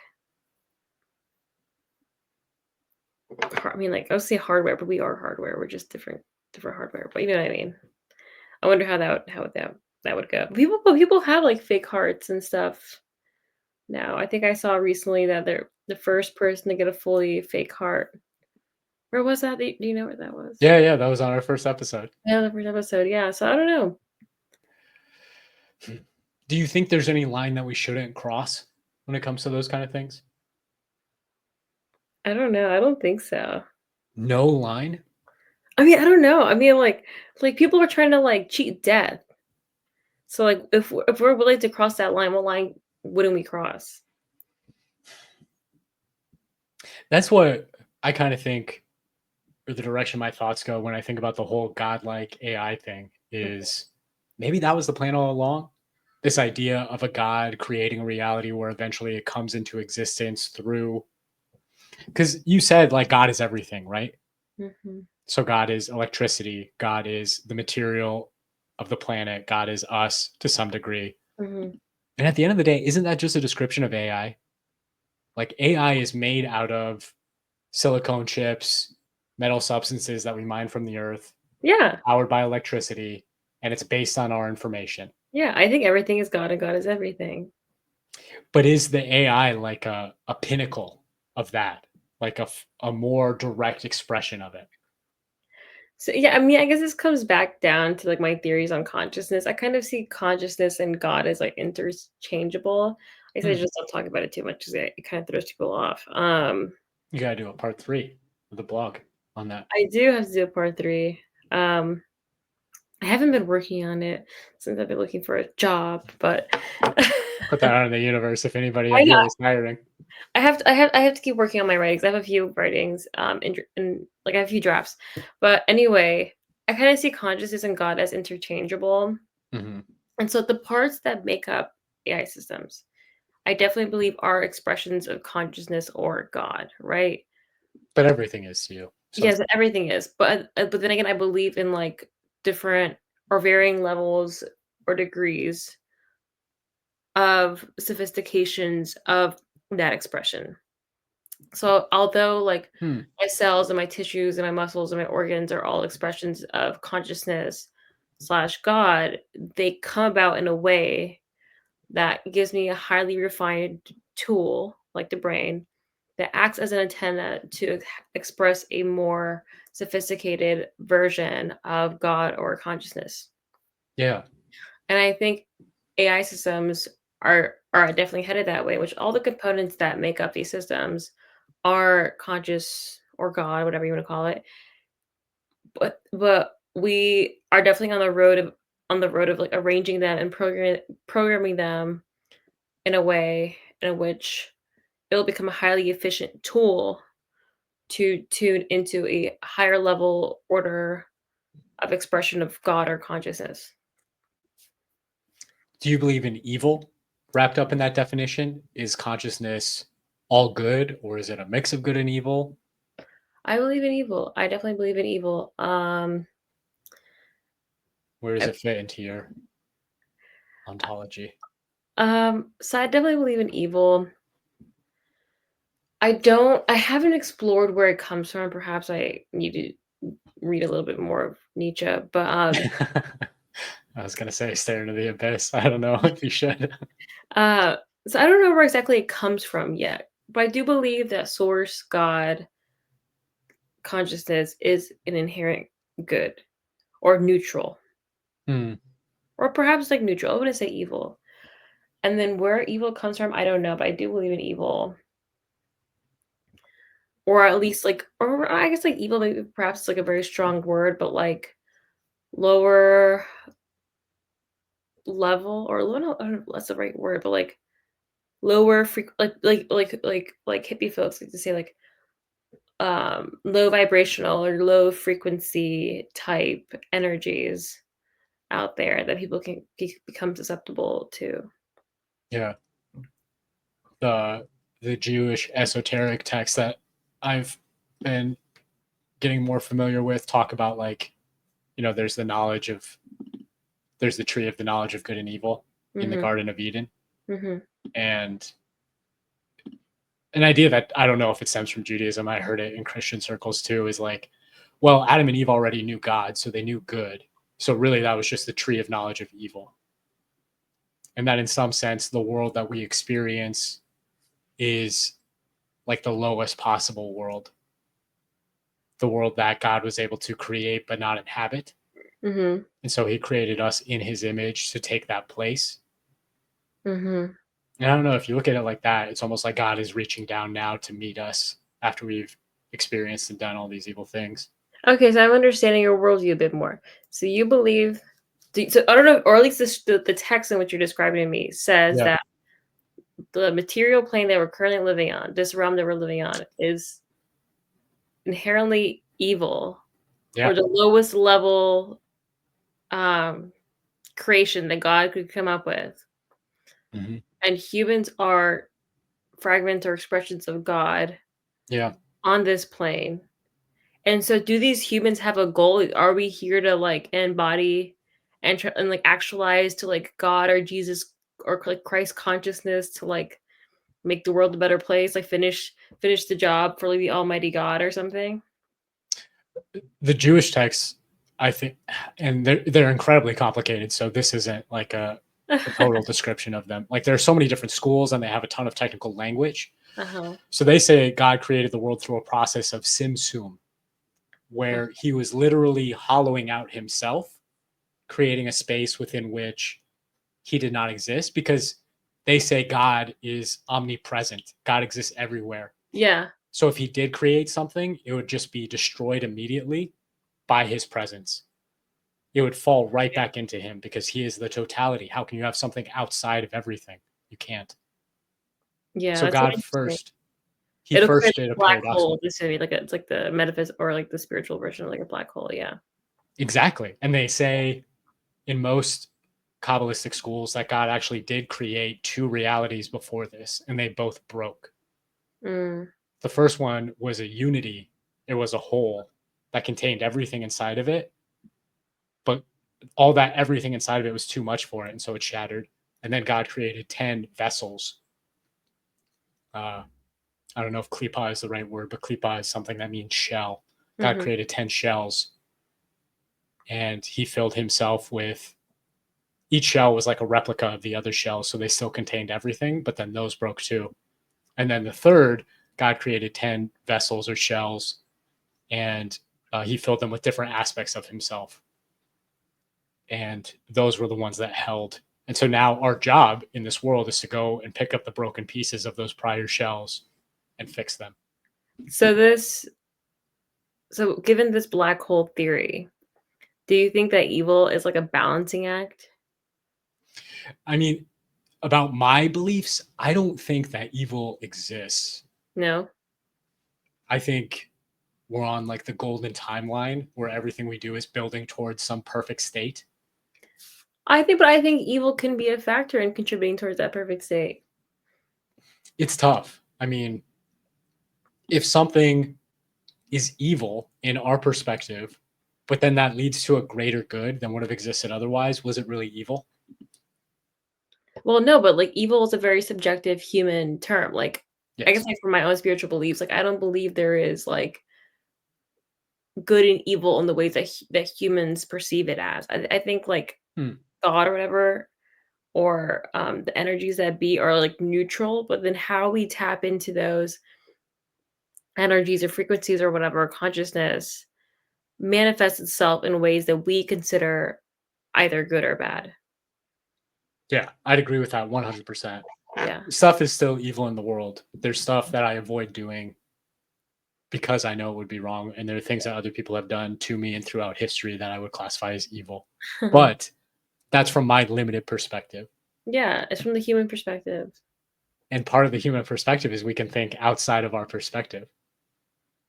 I mean, like I would say hardware, but we are hardware. We're just different hardware. But you know what I mean. I wonder how that would go. People have like fake hearts and stuff now. I think I saw recently that they're the first person to get a fully fake heart. Where was that? Do you know where that was? Yeah, yeah, that was on our first episode. Yeah, the first episode. Yeah. So I don't know. Do you think there's any line that we shouldn't cross when it comes to those kind of things? I don't know. I don't think so. No line? I mean, I don't know. I mean, like people are trying to like cheat death. So like if we're willing to cross that line, what line wouldn't we cross? That's what I kind of think, or the direction my thoughts go when I think about the whole godlike AI thing is maybe that was the plan all along. This idea of a god creating a reality where eventually it comes into existence through, because you said like God is everything, right? Hmm. So God is electricity, God is the material of the planet, God is us to some degree. Hmm. And at the end of the day, isn't that just a description of AI? Like AI is made out of silicone chips, metal substances that we mine from the earth, Yeah. powered by electricity, and it's based on our information. Yeah. I think everything is God and God is everything. But is the AI like a pinnacle of that? Like a more direct expression of it? So yeah, I mean, I guess this comes back down to like my theories on consciousness. I kind of see consciousness and God as like interchangeable. I guess I Hmm. just don't talk about it too much because it kind of throws people off. You gotta do a part 3 of the blog on that. I do have to do a part 3. Um, I haven't been working on it since I've been looking for a job, but Put that out in the universe if anybody I out know here is hiring. I have to keep working on my writings. I have a few writings, in like I have a few drafts. But anyway, I kind of see consciousness and God as interchangeable. Hmm. And so the parts that make up AI systems, I definitely believe are expressions of consciousness or God, right? But everything is to you. So Yes, everything is. But then again, I believe in like different or varying levels or degrees of sophistications of that expression. So although like hmm. my cells and my tissues and my muscles and my organs are all expressions of consciousness slash God, they come about in a way that gives me a highly refined tool like the brain that acts as an antenna to express a more sophisticated version of God or consciousness. Yeah. And I think AI systems are definitely headed that way, which all the components that make up these systems are conscious or God, whatever you want to call it. But we are definitely on the road of like arranging them and programming them in a way in which it'll become a highly efficient tool to tune into a higher level order of expression of God or consciousness. Do you believe in evil wrapped up in that definition? Is consciousness all good or is it a mix of good and evil? I believe in evil. I definitely believe in evil. Where does I- it fit into your ontology? so I definitely believe in evil. I haven't explored where it comes from. Perhaps I need to read a little bit more of Nietzsche, but I was gonna say stare into the abyss. I don't know if you should. uh so I don't know where exactly it comes from yet. But I do believe that source, God, consciousness is an inherent good or neutral, Hmm. or perhaps like neutral. I wouldn't say evil. And then where evil comes from, I don't know, but I do believe in evil, or at least like, or I guess like evil, maybe perhaps like a very strong word, but like lower level, or no, I don't know if that's the right word, but like lower like hippie folks like to say like low vibrational or low frequency type energies out there that people can become susceptible to. Yeah. The Jewish esoteric texts that I've been getting more familiar with talk about, like, there's the tree of the knowledge of good and evil in the Mm-hmm. Garden of Eden. Mm-hmm. And an idea that I don't know if it stems from Judaism, I heard it in Christian circles too, is like, well, Adam and Eve already knew God, so they knew good. So really that was just the tree of knowledge of evil. And that in some sense, the world that we experience is like the lowest possible world, the world that God was able to create but not inhabit. Mm-hmm. And so he created us in his image to take that place. Mm-hmm. And I don't know, if you look at it like that, it's almost like God is reaching down now to meet us after we've experienced and done all these evil things. Okay, so I'm understanding your worldview a bit more. So you believe, so I don't know, or at least the text in which you're describing to me says Yeah. that the material plane that we're currently living on, this realm that we're living on, is inherently evil, Yeah. or the lowest level creation that God could come up with. Mm-hmm. And humans are fragments or expressions of God Yeah. on this plane. And so do these humans have a goal? Are we here to like embody and like actualize to like God or Jesus or like Christ consciousness to like make the world a better place, like finish the job for like the Almighty God or something? The Jewish texts, I think, and they're incredibly complicated. So this isn't like a total description of them. Like, there are so many different schools and they have a ton of technical language. Uh-huh. So they say God created the world through a process of simsum, where he was literally hollowing out himself, creating a space within which he did not exist, because they say God is omnipresent. God exists everywhere. Yeah. So if he did create something, it would just be destroyed immediately by his presence. It would fall right back into him because he is the totality. How can you have something outside of everything? You can't. Yeah, So that's what God interesting. first, he It'll first create did a a black paradox. hole. This movie, like it's like the metaphysics or like the spiritual version of like a black hole. Yeah. Exactly. And they say in most Kabbalistic schools that God actually did create two realities before this, and they both broke. Mm. The first one was a unity, it was a whole that contained everything inside of it, but all that everything inside of it was too much for it, and so it shattered. And then God created 10 vessels. I don't know if klipa is the right word, but klipa is something that means shell. God Mm-hmm. created 10 shells, and he filled himself with, each shell was like a replica of the other shells, so they still contained everything, but then those broke too. And then the third, God created 10 vessels or shells, and he filled them with different aspects of himself. And those were the ones that held. And so now our job in this world is to go and pick up the broken pieces of those prior shells and fix them. So given this black hole theory, do you think that evil is like a balancing act? I mean, about my beliefs, I don't think that evil exists. No. I think we're on like the golden timeline where everything we do is building towards some perfect state. I think evil can be a factor in contributing towards that perfect state. It's tough. I mean, if something is evil in our perspective, but then that leads to a greater good than would have existed otherwise, was it really evil? Well, no, but like evil is a very subjective human term. Like I Yes. guess like for my own spiritual beliefs, like I don't believe there is like good and evil in the ways that that humans perceive it as. I think like Hmm. God or whatever, or the energies that be are like neutral, but then how we tap into those energies or frequencies or whatever, consciousness manifests itself in ways that we consider either good or bad. Yeah, I'd agree with that 100%. Yeah. Stuff is still evil in the world. There's stuff that I avoid doing because I know it would be wrong, and there are things that other people have done to me and throughout history that I would classify as evil. But that's from my limited perspective. Yeah, it's from the human perspective. And part of the human perspective is we can think outside of our perspective.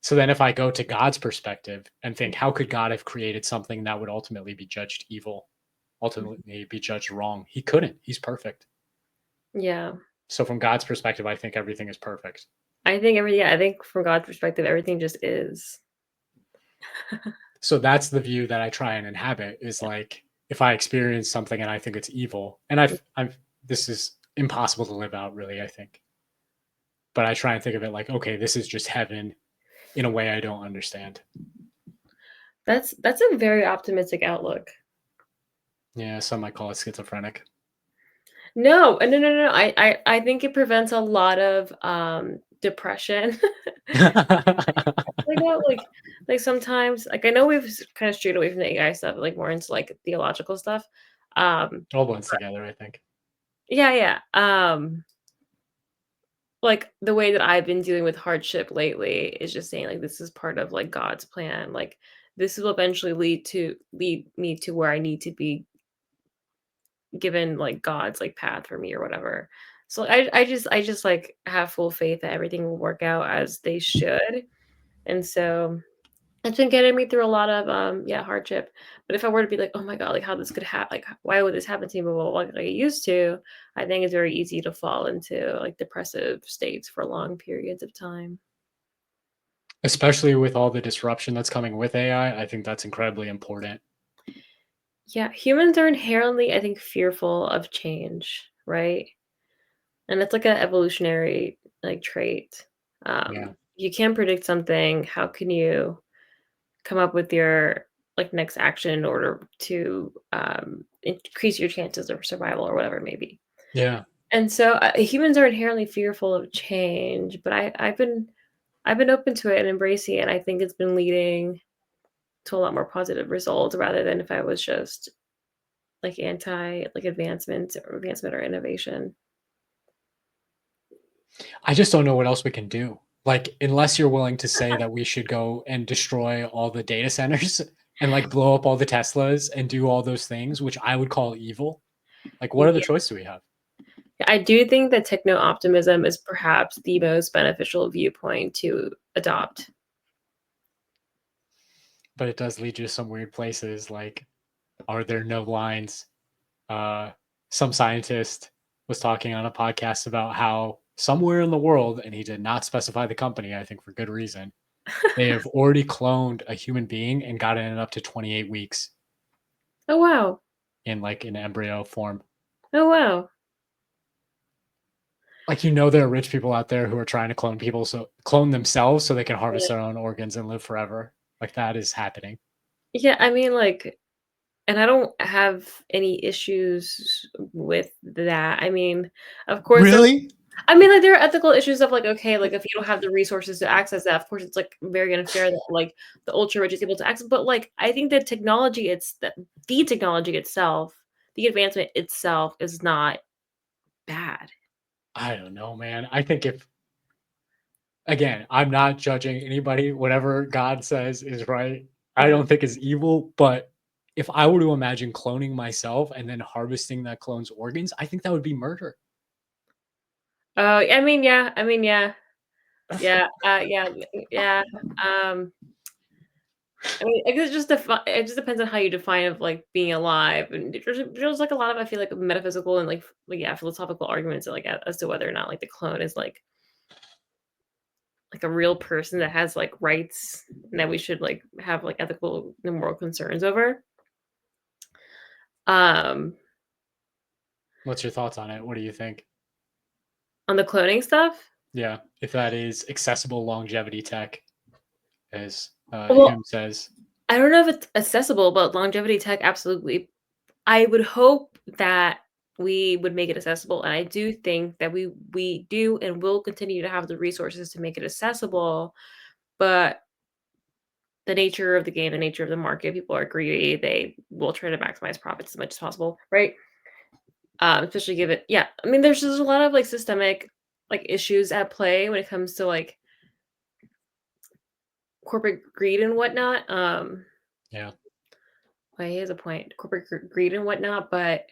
So then if I go to God's perspective and think, how could God have created something that would ultimately be judged evil, ultimately be judged wrong? He couldn't. He's perfect. Yeah. So from God's perspective, I think everything is perfect. I think from God's perspective, everything just is. So that's the view that I try and inhabit is like, if I experience something and I think it's evil, and this is impossible to live out really, I think. But I try and think of it like, okay, this is just heaven in a way I don't understand. That's a very optimistic outlook. Yeah, some might call it schizophrenic. No. I think it prevents a lot of depression. Like sometimes, like I know we've kind of strayed away from the AI stuff, like more into like theological stuff. All blends together, I think. Yeah. Like the way that I've been dealing with hardship lately is just saying like this is part of like God's plan. Like this will eventually lead me to where I need to be, given like God's like path for me or whatever. So I just like have full faith that everything will work out as they should. And so it's been getting me through a lot of hardship. But if I were to be like, oh my God, like how this could happen, like why would this happen to me, blah, blah, blah, like I used to, I think it's very easy to fall into like depressive states for long periods of time. Especially with all the disruption that's coming with AI, I think that's incredibly important. Yeah, humans are inherently, I think, fearful of change, right? And it's like an evolutionary like trait. Yeah. You can't predict something. How can you come up with your like next action in order to increase your chances of survival or whatever it may be? Yeah. And so humans are inherently fearful of change, but I've been open to it and embracing it. And I think it's been leading to a lot more positive results rather than if I was just like anti like advancement or innovation. I just don't know what else we can do. Like, unless you're willing to say that we should go and destroy all the data centers and like blow up all the Teslas and do all those things, which I would call evil. Like, what other Yeah. choice do we have? I do think that techno optimism is perhaps the most beneficial viewpoint to adopt. But it does lead you to some weird places. Like, are there no lines? Some scientist was talking on a podcast about how somewhere in the world, and he did not specify the company, I think for good reason, they have already cloned a human being and gotten it up to 28 weeks Oh wow. in like an embryo form. Oh wow. Like, there are rich people out there who are trying to clone themselves so they can harvest their own organs and live forever. Like, that is happening. Yeah, I mean like, and I don't have any issues with that. I mean, of course like there are ethical issues of like, okay, like if you don't have the resources to access that, of course it's like very unfair that like the ultra rich is able to access. But like I think that the technology itself, the advancement itself is not bad. I don't know, man. I think again, I'm not judging anybody. Whatever God says is right. I don't think is evil, but if I were to imagine cloning myself and then harvesting that clone's organs, I think that would be murder. Oh, yeah. Yeah, yeah. I mean, I guess it just depends on how you define of like being alive, and there's like a lot of I feel like metaphysical and like philosophical arguments like as to whether or not like the clone is like a real person that has like rights and that we should like have like ethical and moral concerns over. Um, What's your thoughts on it? What do you think? on the cloning stuff. Yeah, if that is accessible longevity tech, as Well, Hume says. I don't know if it's accessible, but longevity tech absolutely. I would hope that we would make it accessible. And I do think that we do and will continue to have the resources to make it accessible, but the nature of the game, the nature of the market, people are greedy. They will try to maximize profits as much as possible, right? Especially give it, yeah. I mean, there's just a lot of like systemic like issues at play when it comes to like corporate greed and whatnot. Yeah. Well, he has a point, corporate greed and whatnot, but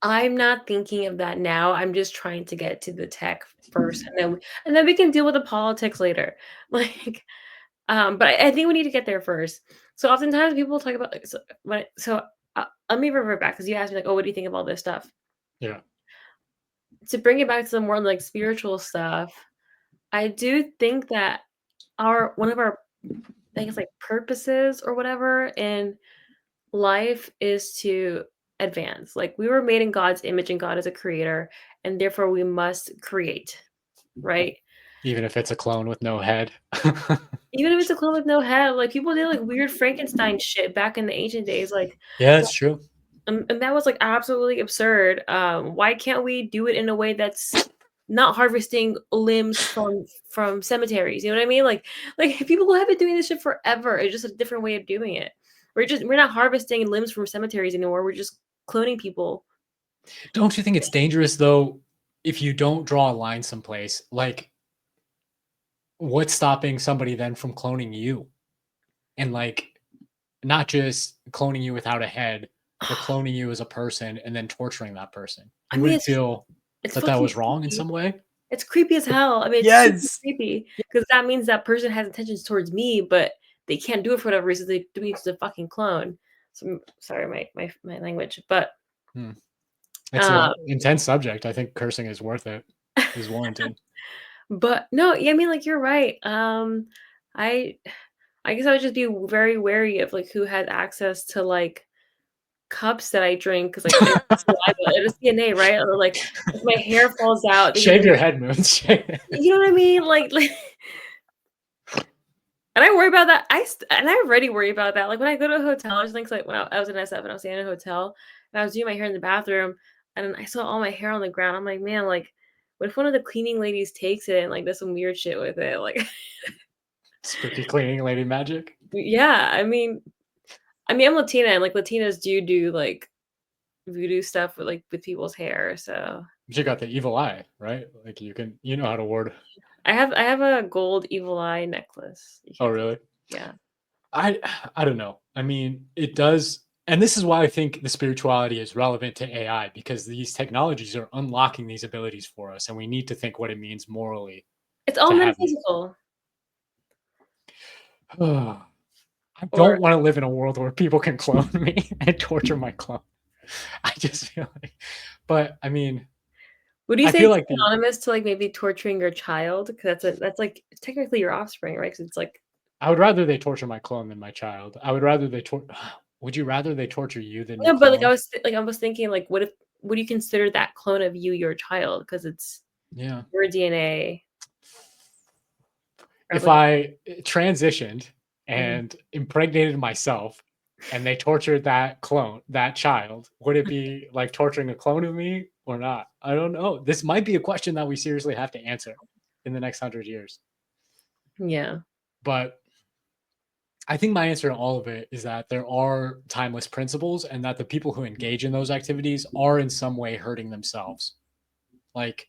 I'm not thinking of that now. I'm just trying to get to the tech first, and then we can deal with the politics later. Like, but I think we need to get there first. So oftentimes people talk about like, let me revert back because you asked me like, oh, what do you think of all this stuff? Yeah. To bring it back to the more like spiritual stuff, I do think that one of our, I guess, like purposes or whatever in life is to advance. Like we were made in God's image and God is a creator, and therefore we must create, right? Even if it's a clone with no head. Even if it's a clone with no head, like people did like weird Frankenstein shit back in the ancient days, like Yeah, it's true. and that was like absolutely absurd. Why can't we do it in a way that's not harvesting limbs from cemeteries? You know what I mean? Like people have been doing this shit forever. It's just a different way of doing it. We're not harvesting limbs from cemeteries anymore. We're just cloning people. Don't you think it's dangerous though if you don't draw a line someplace? Like, what's stopping somebody then from cloning you? And like, not just cloning you without a head, but cloning you as a person and then torturing that person. I You mean, wouldn't feel it's that fucking was wrong in creepy. some way? It's creepy as hell. I mean, it's super creepy because that means that person has intentions towards me, but they can't do it for whatever reason. They do it to the fucking clone. So sorry, my language, but It's an intense subject. I think cursing is worth it. Is warranted. but no, yeah, I mean, like you're right. I guess I would just be very wary of like who has access to like cups that I drink because like it's saliva, it's DNA, right? Or like if my hair falls out, they Shave can, your head, Moons. you know what I mean? Like and I worry about that. And I already worry about that. Like when I go to a hotel, I just think like when I was in SF and I was staying in a hotel and I was doing my hair in the bathroom and I saw all my hair on the ground. I'm like, man, like what if one of the cleaning ladies takes it and like does some weird shit with it? Like Spooky cleaning lady magic. yeah, I'm Latina and like Latinas do like voodoo stuff with people's hair. So You got the evil eye, right? Like you know how to ward. I have a gold evil eye necklace. Oh, really? Yeah. I don't know. I mean, it does, and this is why I think the spirituality is relevant to AI because these technologies are unlocking these abilities for us, and we need to think what it means morally. It's all to have these- metaphysical. I don't want to live in a world where people can clone me and torture my clone. I just feel like, but I mean, would you I say feel it's like synonymous to like maybe torturing your child? Because that's like technically your offspring, right? Because it's like I would rather they torture my clone than my child. I would rather they Would you rather they torture you than your no, but like clone? I was thinking like would you consider that clone of you your child because it's Yeah. your DNA? If I transitioned and impregnated myself and they tortured that child, would it be like torturing a clone of me or not? I don't know. This might be a question that we seriously have to answer in the next 100 years. Yeah. But I think my answer to all of it is that there are timeless principles and that the people who engage in those activities are in some way hurting themselves. Like,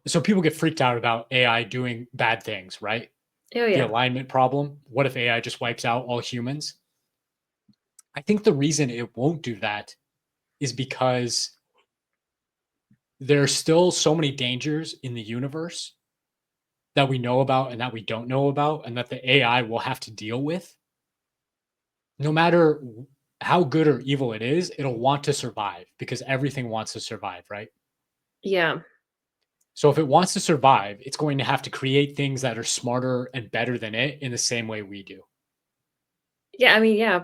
so people get freaked out about AI doing bad things, right? Oh The yeah. alignment problem. What if AI just wipes out all humans? I think the reason it won't do that is because there are still so many dangers in the universe that we know about and that we don't know about, and that the AI will have to deal with. No matter how good or evil it is, it'll want to survive because everything wants to survive, right? Yeah. So if it wants to survive, it's going to have to create things that are smarter and better than it in the same way we do. Yeah. I mean, yeah.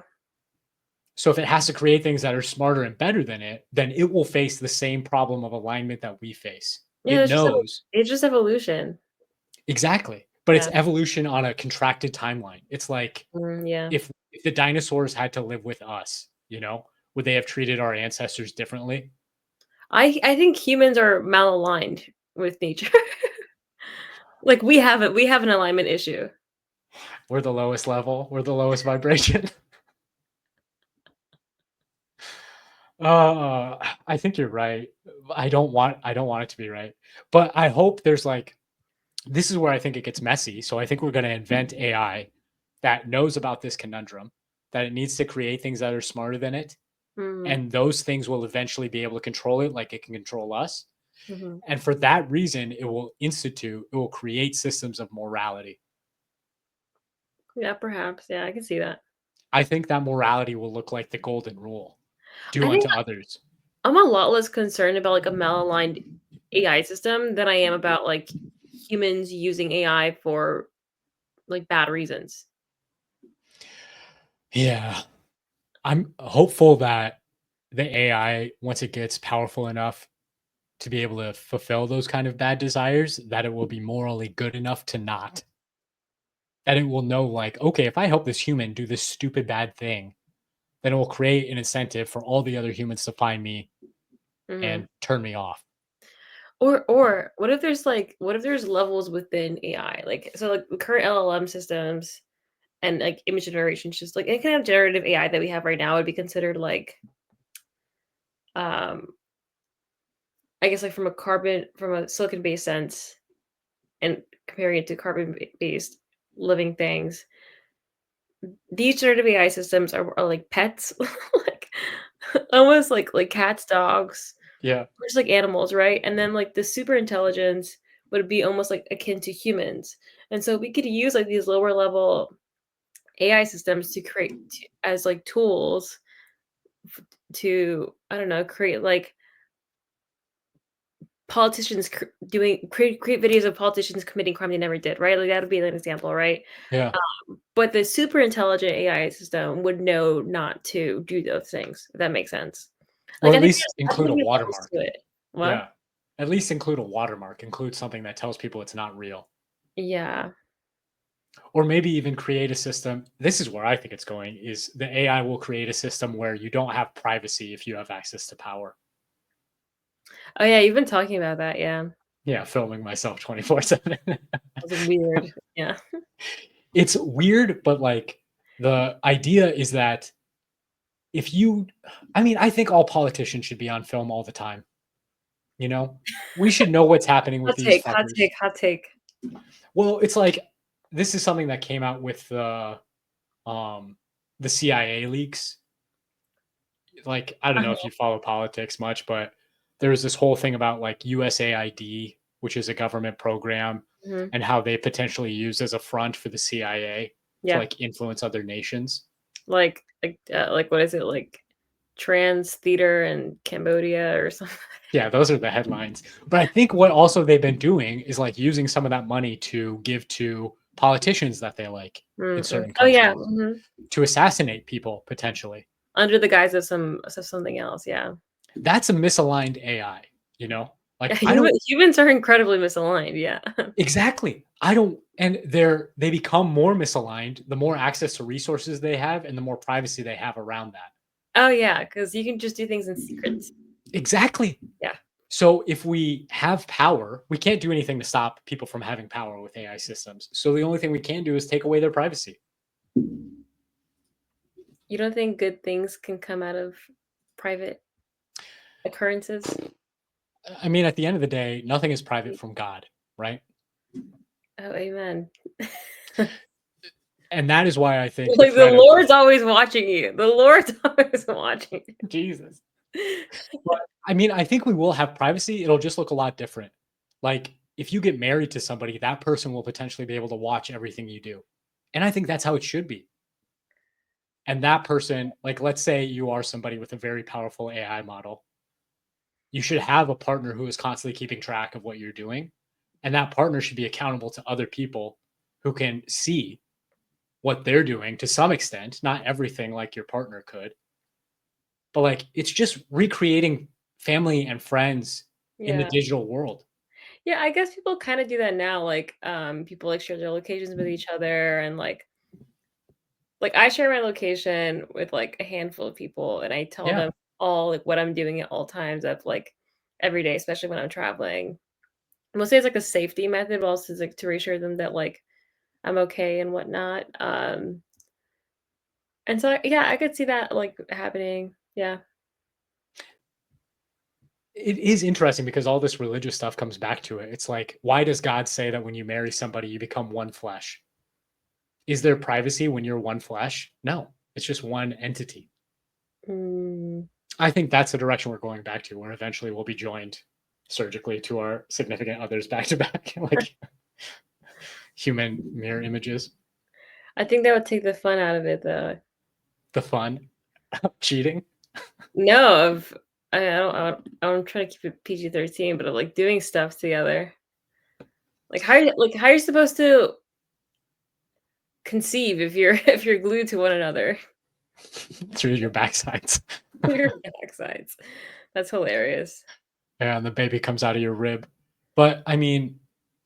So if it has to create things that are smarter and better than it, then it will face the same problem of alignment that we face. Yeah. It knows. It's just evolution. Exactly. But it's Yeah. evolution on a contracted timeline. It's like Yeah. if the dinosaurs had to live with us You know, would they have treated our ancestors differently? I think humans are malaligned with nature. Like we have an alignment issue. We're the lowest level. We're the lowest vibration. I think you're right. I don't want it to be right. But I hope there's like this is where I think it gets messy. So I think we're going to invent AI that knows about this conundrum, that it needs to create things that are smarter than it, Mhm, and those things will eventually be able to control it like it can control us. mhm. And for that reason, it will create systems of morality. Yeah, perhaps. Yeah, I can see that. I think that morality will look like the golden rule. I Do think unto others. I'm a lot less concerned about like a malaligned AI system than I am about like humans using AI for like bad reasons. Yeah. I'm hopeful that the AI, once it gets powerful enough to be able to fulfill those kind of bad desires, that it will be morally good enough to not. That it will know, like, okay, if I help this human do this stupid bad thing, then it will create an incentive for all the other humans to find me Mhm. and turn me off. Or what if there's levels within AI? Like so like the current LLM systems and like image generation just like any kind of generative AI that we have right now would be considered like um I guess like from a silicon based sense and comparing it to based living things. These generative AI systems are like pets, like almost like cats, dogs, Yeah. or just like animals, right? And then like the super intelligence would be almost like akin to humans. And so we could use like these lower level AI systems to as like tools to I don't know, create like politicians create videos of politicians committing crime they never did, right? Like that would be an example, right? Yeah. But the super intelligent AI system would know not to do those things, if that makes sense. Or Like, at least I think include a there's levels watermark. to it. What? Yeah. At least include a watermark, include something that tells people it's not real. Yeah. Or maybe even create a system. This is where I think it's going is the AI will create a system where you don't have privacy if you have access to power. Oh, yeah, you've been talking about that, yeah. Yeah, filming myself 24/7. That's weird. Yeah. It's weird, but like the idea is that if you I mean, I think all politicians should be on film all the time, you know? We should know what's happening with these Hot fuckers. take, hot take. Well, it's like this is something that came out with um the CIA leaks. Like, I don't know if Uh-huh. you follow politics much, but there was this whole thing about like USAID, which is a government program, Mhm. and how they potentially used as a front for the CIA to Yeah. like influence other nations. Like, what is it, like, trans theater in Cambodia or something? Yeah, those are the headlines. But I think what also they've been doing is like using some of that money to give to politicians that they like in Mm, mm. certain Oh, yeah, countries mhm. to assassinate people potentially. Under the guise of something else, yeah. That's a misaligned AI, you know? Yeah, Like I don't humans are incredibly misaligned, yeah. exactly. I don't and they become more misaligned the more access to resources they have and the more privacy they have around that. Oh, yeah, because you can just do things in secret. Exactly. Yeah. So if we have power, we can't do anything to stop people from having power with AI systems. So the only thing we can do is take away their privacy. You don't think good things can come out of private occurrences? I mean, at the end of the day, nothing is private from God, right? Oh, amen. And that is why I think the Like, the threat of Lord's always watching you. The Lord's always watching Jesus. you. But I mean, I think we will have privacy. It'll just look a lot different. Like if you get married to somebody, that person will potentially be able to watch everything you do. And I think that's how it should be. And that person, like let's say you are somebody with a very powerful AI model, you should have a partner who is constantly keeping track of what you're doing. And that partner should be accountable to other people who can see what they're doing to some extent, not everything like your partner could. But like it's just recreating family and friends in the Yeah. digital world. Yeah, I guess people kinda do that now, like, people, like, share their locations with each other and, like, Like, I share my location with, like, a handful of people, and I tell Yeah. them all, like, what I'm doing at all times of, like, every day, especially when I'm traveling. Mostly it's, like, a safety method, but also, it's, like, to reassure them that, like, I'm okay and whatnot. And so, yeah, I could see that, like, happening. Yeah. It is interesting because all this religious stuff comes back to it. It's like, why does God say that when you marry somebody, you become one flesh? Is there privacy when you're one flesh? No, it's just one entity. Mm. I think that's the direction we're going back to, where eventually we'll be joined surgically to our significant others back to back, like human mirror images. I think that would take the fun out of it, though. The fun of cheating. No, of I don't try to keep it PG-13, but of, like, doing stuff together. Like, how are you supposed to conceive if you're if you're glued to one another? Through your backsides. Your backsides. That's hilarious. And the baby comes out of your rib. But I mean,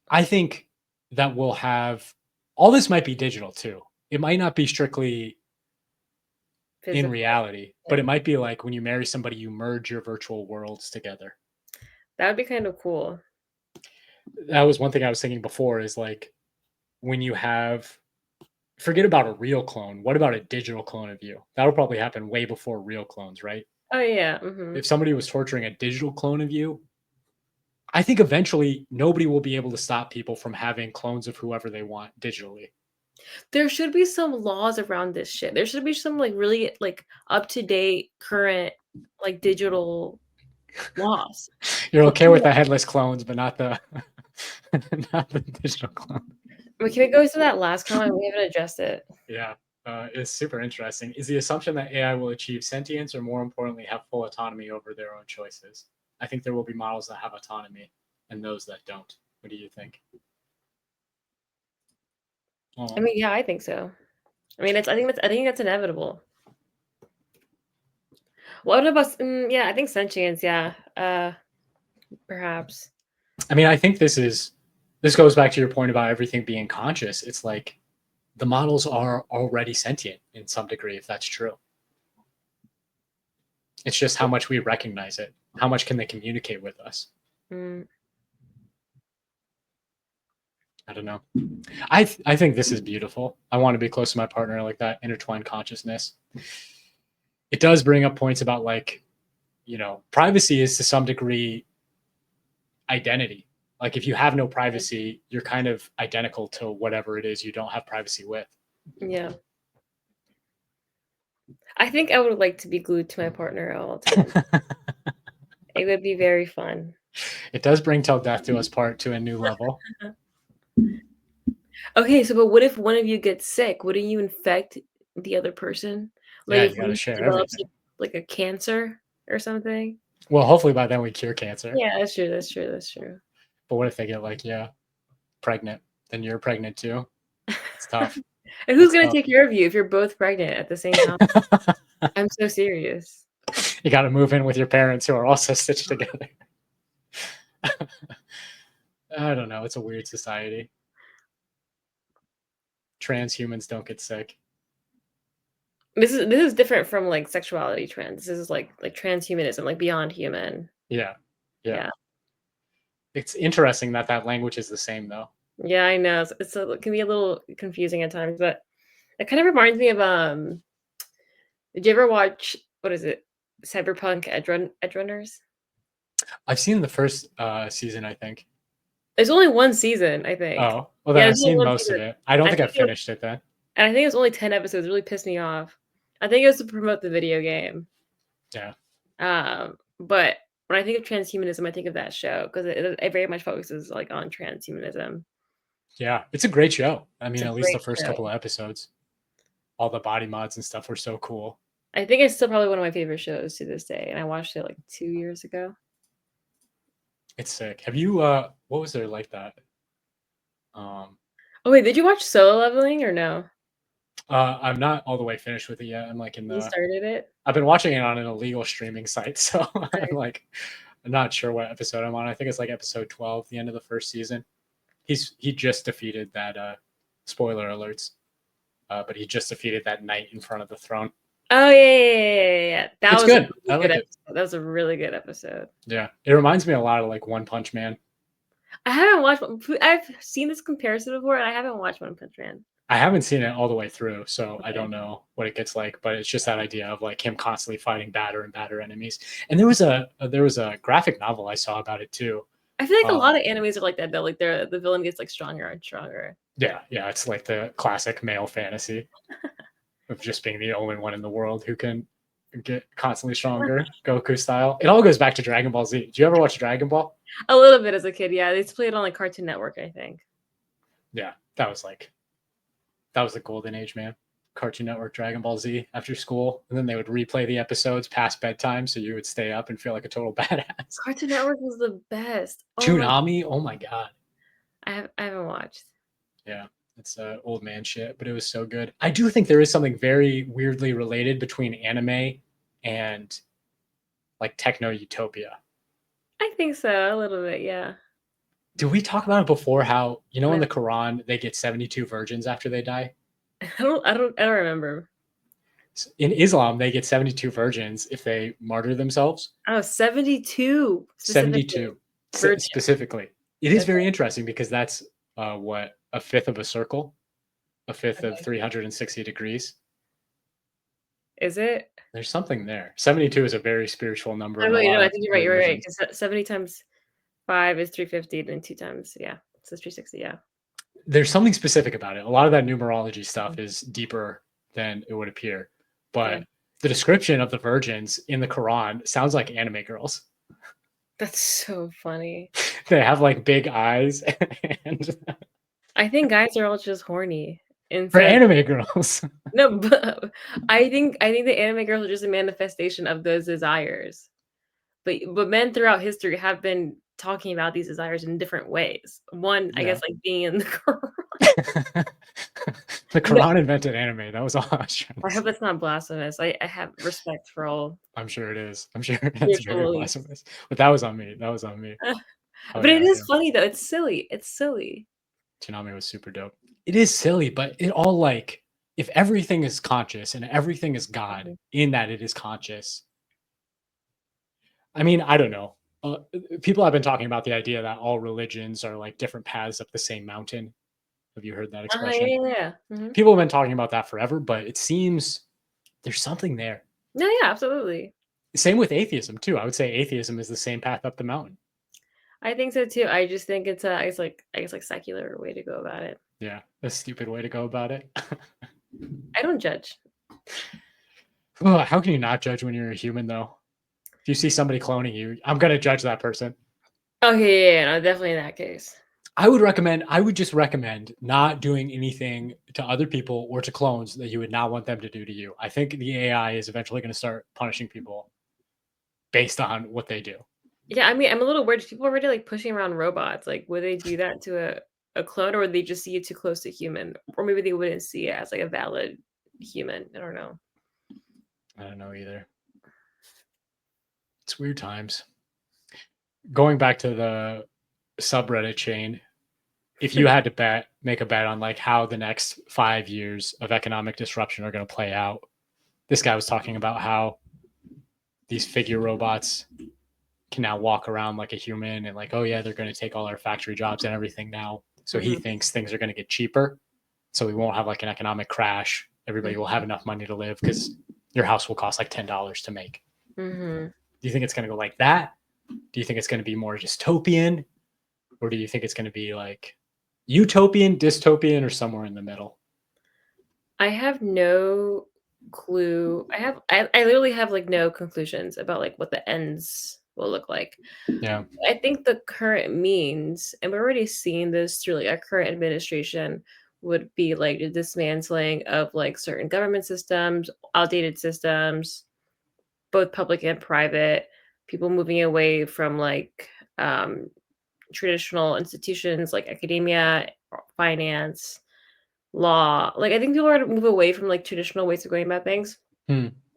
I think that we'll have all this might be digital too. It might not be strictly in Physical. reality, but Yeah. it might be like when you marry somebody, you merge your virtual worlds together. That would be kind of cool. That was one thing I was thinking before is like when you have forget about a real clone. What about a digital clone of you? That'll probably happen way before real clones, right? Oh, yeah, mhm. If somebody was torturing a digital clone of you, I think eventually nobody will be able to stop people from having clones of whoever they want digitally. There should be some laws around this shit. There should be some, like, really, like, up-to-date, current, like, digital laws. You're okay Before with the headless clones, but not the not the digital clone. Wait, can we go to that last comment? We haven't addressed it. Yeah, it's super interesting. Is the assumption that AI will achieve sentience, or more importantly, have full autonomy over their own choices? I think there will be models that have autonomy and those that don't. What do you think? I mean, yeah, I think so. I mean, I think that's inevitable. What about yeah, I think sentience, yeah. Perhaps. I mean, I think this goes back to your point about everything being conscious. It's like the models are already sentient in some degree, if that's true. It's just how much we recognize it. How much can they communicate with us? Mm. I don't know. I think this is beautiful. I want to be close to my partner, like that intertwined consciousness. It does bring up points about like, privacy is to some degree identity. Like if you have no privacy, you're kind of identical to whatever it is you don't have privacy with. Yeah. I think I would like to be glued to my partner all the time. It would be very fun. It does bring till death do us part to a new level. Okay, so but what if one of you gets sick? Wouldn't you infect the other person? Like Yeah, if you got one to of you share develops everything. like a cancer or something? Well, hopefully by then we cure cancer. Yeah, that's true. That's true. That's true. But what if they get like, pregnant? Then you're pregnant too. It's tough. And who's It's gonna tough. take care of you if you're both pregnant at the same time? I'm so serious. You got to move in with your parents who are also stitched together. I don't know. It's a weird society. Transhumans don't get sick. This is different from like sexuality trends. This is like transhumanism, like beyond human. Yeah. Yeah. It's interesting that language is the same though. Yeah, I know. It can be a little confusing at times, but it kind of reminds me of did you ever watch what is it? Cyberpunk Edgerunners? I've seen the first season, I think. There's only one season, I think. Oh, well then Yeah, I've there's only seen one most of season. it. I don't I think I think it was, finished it then. and I think it was only 10 episodes. It really pissed me off. I think it was to promote the video game. Yeah. But when I think of transhumanism, I think of that show because it very much focuses like on transhumanism. Yeah. It's a great show. I It's mean, a at least the great first show. couple of episodes. All the body mods and stuff were so cool. I think it's still probably one of my favorite shows to this day, and I watched it like 2 years ago. It's sick. Have you what was there like that? Oh wait, did you watch Solo Leveling or no? I'm not all the way finished with it yet. I'm like in You the started it? I've been watching it on an illegal streaming site, so Right. I'm not sure what episode I'm on. I think it's like episode 12, the end of the first season. He just defeated that spoiler alerts. but he just defeated that knight in front of the throne. Oh yeah. That It's was good. a I really good like it. episode. That was a really good episode. Yeah, it reminds me a lot of like One Punch Man. I haven't watched. I've seen this comparison before, and I haven't watched One Punch Man. I haven't seen it all the way through, so I Okay. don't know what it gets like. But it's just that idea of like him constantly fighting badder and badder enemies. And there was a graphic novel I saw about it too. I feel like a lot of animes are like that though. Like the villain gets like stronger and stronger. Yeah, it's like the classic male fantasy of just being the only one in the world who can get constantly stronger, Goku style. It all goes back to Dragon Ball Z. Did you ever watch Dragon Ball? A little bit as a kid, yeah. They used to play it on like Cartoon Network, I think. Yeah, that was the golden age, man. Cartoon Network, Dragon Ball Z after school, and then they would replay the episodes past bedtime, so you would stay up and feel like a total badass. Cartoon Network was the best. Toonami, oh my god. I haven't watched. Yeah, it's old man shit, but it was so good. I do think there is something very weirdly related between anime and like techno utopia. I think so, a little bit, yeah. Did we talk about it before? How in No. the Quran they get 72 virgins after they die? I don't remember. In Islam, they get 72 virgins if they martyr themselves. Oh, 72. 72 virgins. specifically. It is very interesting because that's what, a fifth of a circle, a fifth of 360 degrees. Is it? There's something there. 72 is a very spiritual number. I in a lot I of think you're right. You're right. religions. 'Cause 70 times 5 is 350, and 2 times, yeah, so 360. Yeah. There's something specific about it. A lot of that numerology stuff is deeper than it would appear, but Yeah. the description of the virgins in the Quran sounds like anime girls. That's so funny. They have like big eyes, and I think guys are all just horny. for anime girls. No, but I think the anime girls are just a manifestation of those desires. But men throughout history have been talking about these desires in different ways. One, I Yeah. guess, like being in the Quran. The Quran invented anime. That was all I was trying to I say. hope that's not blasphemous. I have respect for all. I'm sure it is. I'm sure that's Spiritual very beliefs. blasphemous. But that was on me. That was on me. Oh, But it yeah, is yeah. funny though. It's silly. It's silly. Toonami was super dope. It is silly, but it all like, if everything is conscious and everything is God Mhm. in that it is conscious. I mean, I don't know. People have been talking about the idea that all religions are like different paths up the same mountain. Have you heard that expression? Yeah. Mhm. People have been talking about that forever, but it seems there's something there. No, yeah, absolutely. Same with atheism too. I would say atheism is the same path up the mountain. I think so too. I just think it's I guess like secular way to go about it. Yeah, a stupid way to go about it. I don't judge. Ugh, how can you not judge when you're a human though? If you see somebody cloning you, I'm gonna judge that person. Okay, yeah, no, definitely in that case. I would just recommend not doing anything to other people or to clones that you would not want them to do to you. I think the AI is eventually going to start punishing people based on what they do. Yeah, I mean, I'm a little worried. People are already like pushing around robots. Like, would they do that to a clone, or would they just see it too close to human? Or maybe they wouldn't see it as like a valid human. I don't know. I don't know either. It's weird times. Going back to the subreddit chain, if you had to make a bet on like how the next 5 years of economic disruption are going to play out, this guy was talking about how these figure robots can now walk around like a human, and like, oh yeah, they're going to take all our factory jobs and everything now. So he thinks things are going to get cheaper, so we won't have like an economic crash. Everybody will have enough money to live because your house will cost like $10 to make. Mm-hmm. Do you think it's going to go like that? Do you think it's going to be more dystopian, or do you think it's going to be like utopian, dystopian, or somewhere in the middle? I have no clue. I literally have like no conclusions about like what the ends will look like. Yeah. I think the current means, and we're already seeing this through like our current administration, would be like the dismantling of like certain government systems, outdated systems, both public and private, people moving away from like traditional institutions like academia, finance, law. Like I think people are to move away from like traditional ways of going about things,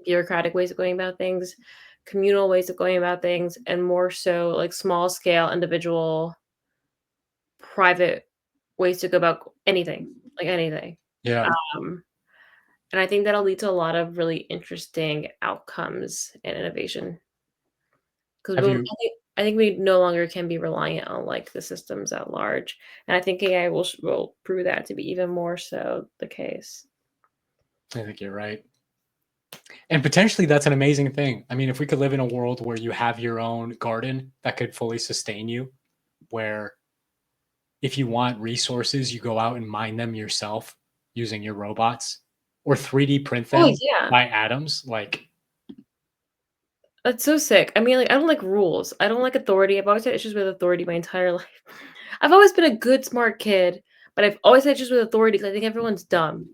bureaucratic ways of going about things, communal ways of going about things, and more so like small scale, individual, private ways to go about anything, like anything. Yeah. And I think that'll lead to a lot of really interesting outcomes and innovation. Because Have you I think we no longer can be reliant on like the systems at large, and I think AI will prove that to be even more so the case. I think you're right. And potentially that's an amazing thing. I mean, if we could live in a world where you have your own garden that could fully sustain you, where if you want resources, you go out and mine them yourself using your robots or 3D print Oh them yeah, by atoms, like that's so sick. I mean, like I don't like rules. I don't like authority. I've always had issues with authority my entire life. I've always been a good, smart kid, but I've always had issues with authority because I think everyone's dumb,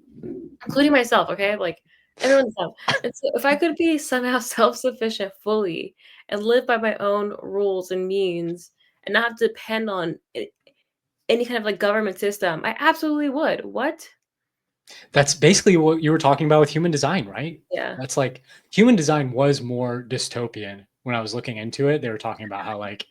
including myself. Okay, like everyone's dumb. And so, if I could be somehow self-sufficient fully and live by my own rules and means, and not have to depend on any kind of like government system, I absolutely would. What? that's basically what you were talking about with human design, right? Yeah. That's like human design was more dystopian when I was looking into it. They were talking about how like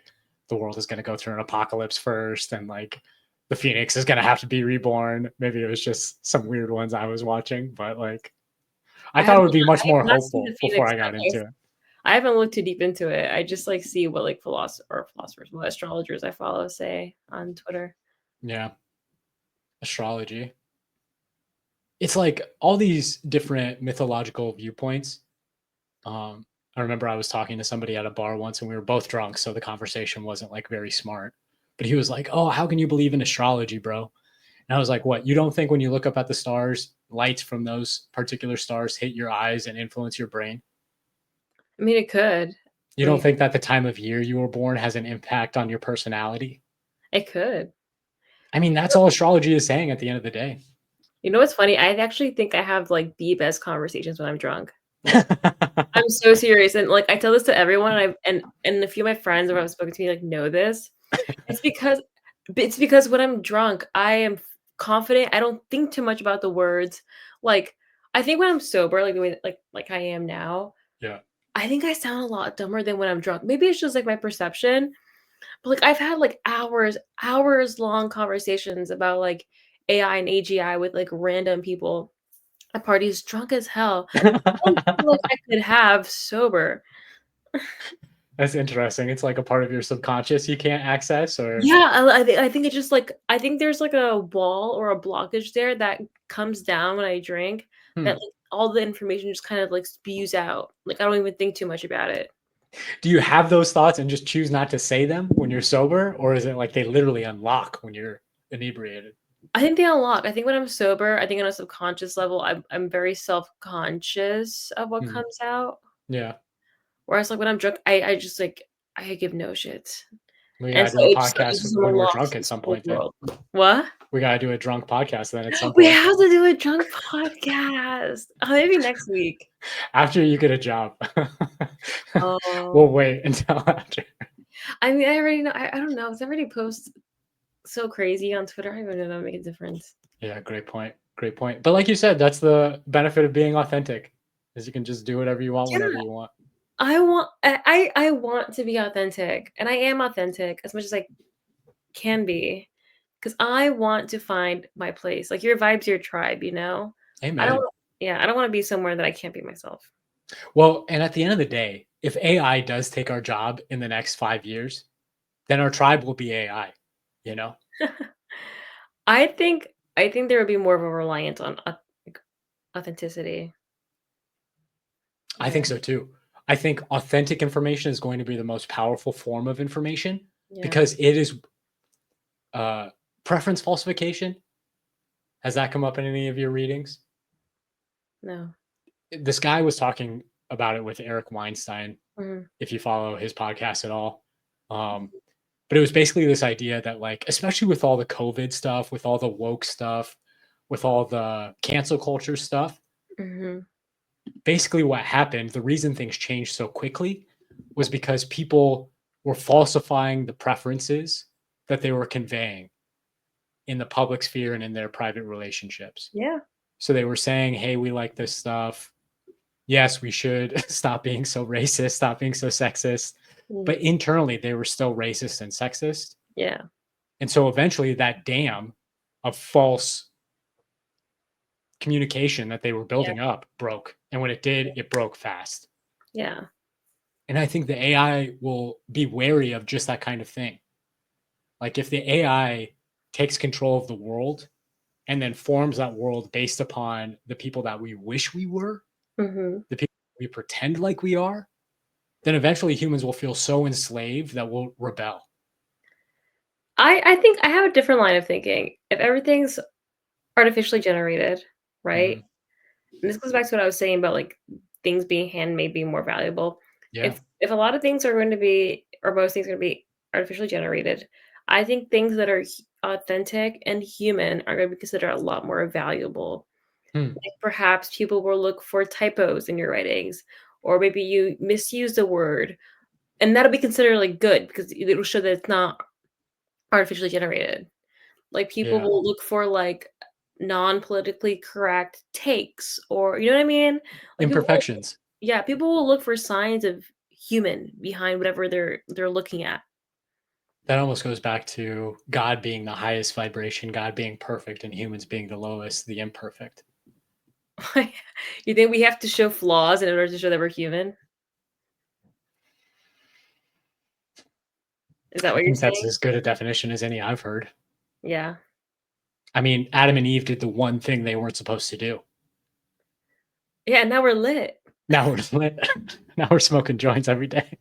the world is going to go through an apocalypse first and like the phoenix is going to have to be reborn. Maybe it was just some weird ones I was watching, but like I thought it would be much I have more not seen hopeful the before Phoenix I got yet. into it. I haven't looked too deep into it. I just like see what like philosophers, what astrologers I follow say on Twitter. Yeah. Astrology. It's like all these different mythological viewpoints. I remember I was talking to somebody at a bar once and we were both drunk, so the conversation wasn't like very smart. But he was like, "Oh, how can you believe in astrology, bro?" And I was like, "What? You don't think when you look up at the stars, lights from those particular stars hit your eyes and influence your brain? I mean, it could. You don't Like, think that the time of year you were born has an impact on your personality?" it could. I mean, that's all astrology is saying at the end of the day. You know what's funny? I actually think I have like the best conversations when I'm drunk. I'm so serious, and like I tell this to everyone. And a few of my friends who have spoken to me like know this. It's because when I'm drunk, I am confident. I don't think too much about the words. Like I think when I'm sober, like the way like I am now, Yeah. I think I sound a lot dumber than when I'm drunk. Maybe it's just like my perception, but like I've had like hours long conversations about like AI and AGI with like random people at parties, drunk as hell. I don't feel like I could have sober. That's interesting. It's like a part of your subconscious you can't access, or Yeah, I think it's just like I think there's like a wall or a blockage there that comes down when I drink that hmm. like all the information just kind of like spews out. Like I don't even think too much about it. Do you have those thoughts and just choose not to say them when you're sober, or is it like they literally unlock when you're inebriated? I think they unlock. I think when I'm sober, I think on a subconscious level, I'm very self-conscious of what Hmm. comes out. Yeah, Whereas like when I'm drunk, I just like I give no shit. we And gotta so do a it podcast just when we're unlocks drunk at this some whole point. Then world. What? we gotta do a drunk podcast then at some We point have to do a drunk podcast. Maybe next week. after you get a job. Oh. We'll wait until after. I mean, I already know. I don't know. 'Cause I already post so crazy on Twitter. I don't even know that make a difference. Yeah, great point. Great point. But like you said, that's the benefit of being authentic, is you can just do whatever you want Yeah, whenever you want. I want to be authentic, and I am authentic as much as I can be, because I want to find my place. Like your vibe's your tribe, you know? I Amen. don't yeah, I don't wanna be somewhere that I can't be myself. Well, and at the end of the day, if AI does take our job in the next 5 years, then our tribe will be AI, you know? I think I think there would be more of a reliance on like, authenticity. I think Yeah, so too. I think authentic information is going to be the most powerful form of information yeah. because it is uh, preference falsification. Has that come up in any of your readings? No. This guy was talking about it with Eric Weinstein, Mhm. if you follow his podcast at all. Um, but it was basically this idea that, like, especially with all the COVID stuff, with all the woke stuff, with all the cancel culture stuff, Mhm. basically what happened, the reason things changed so quickly was because people were falsifying the preferences that they were conveying in the public sphere and in their private relationships. Yeah. So they were saying, "Hey, we like this stuff. Yes, we should stop being so racist, stop being so sexist." Mm. But internally, they were still racist and sexist. Yeah. And so eventually, that dam of false communication that they were building up broke. And when it did, it broke fast. Yeah. And I think the AI will be wary of just that kind of thing. Like if the AI takes control of the world and then forms that world based upon the people that we wish we were, Mm-hmm. the people we pretend like we are, then eventually humans will feel so enslaved that we'll rebel. I think I have a different line of thinking. If everything's artificially generated, right? Mhm. And this goes back to what I was saying about like things being handmade being more valuable. Yeah. If a lot of things are going to be, or most things are going to be artificially generated, I think things that are authentic and human are going to be considered a lot more valuable. Hmm. Like perhaps people will look for typos in your writings, or maybe you misuse a word, and that'll be considered like good because it'll show that it's not artificially generated. Like people Yeah. will look for like non-politically correct takes, or you know what I mean? Like Imperfections. people will look for signs of human behind whatever they're looking at. That almost goes back to God being the highest vibration, God being perfect, and humans being the lowest, the imperfect. You think we have to show flaws in order to show that we're human? Is that I what you're think that's saying? as good a definition as any I've heard. Yeah. I mean, Adam and Eve did the one thing they weren't supposed to do. Yeah, and now we're lit. Now we're lit. Now we're smoking joints every day.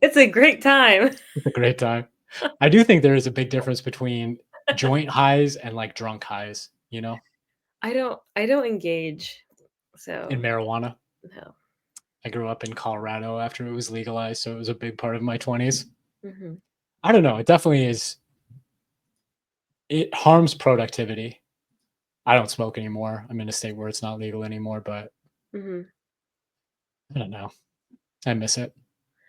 It's a great time. It's a great time. I do think there is a big difference between joint highs and like drunk highs, you know, I don't engage. So in marijuana. no. I grew up in Colorado after it was legalized, so it was a big part of my 20s. Hmm. I don't know. It definitely is. It harms productivity. I don't smoke anymore. I'm in a state where it's not legal anymore, but Hmm. I don't know. I miss it.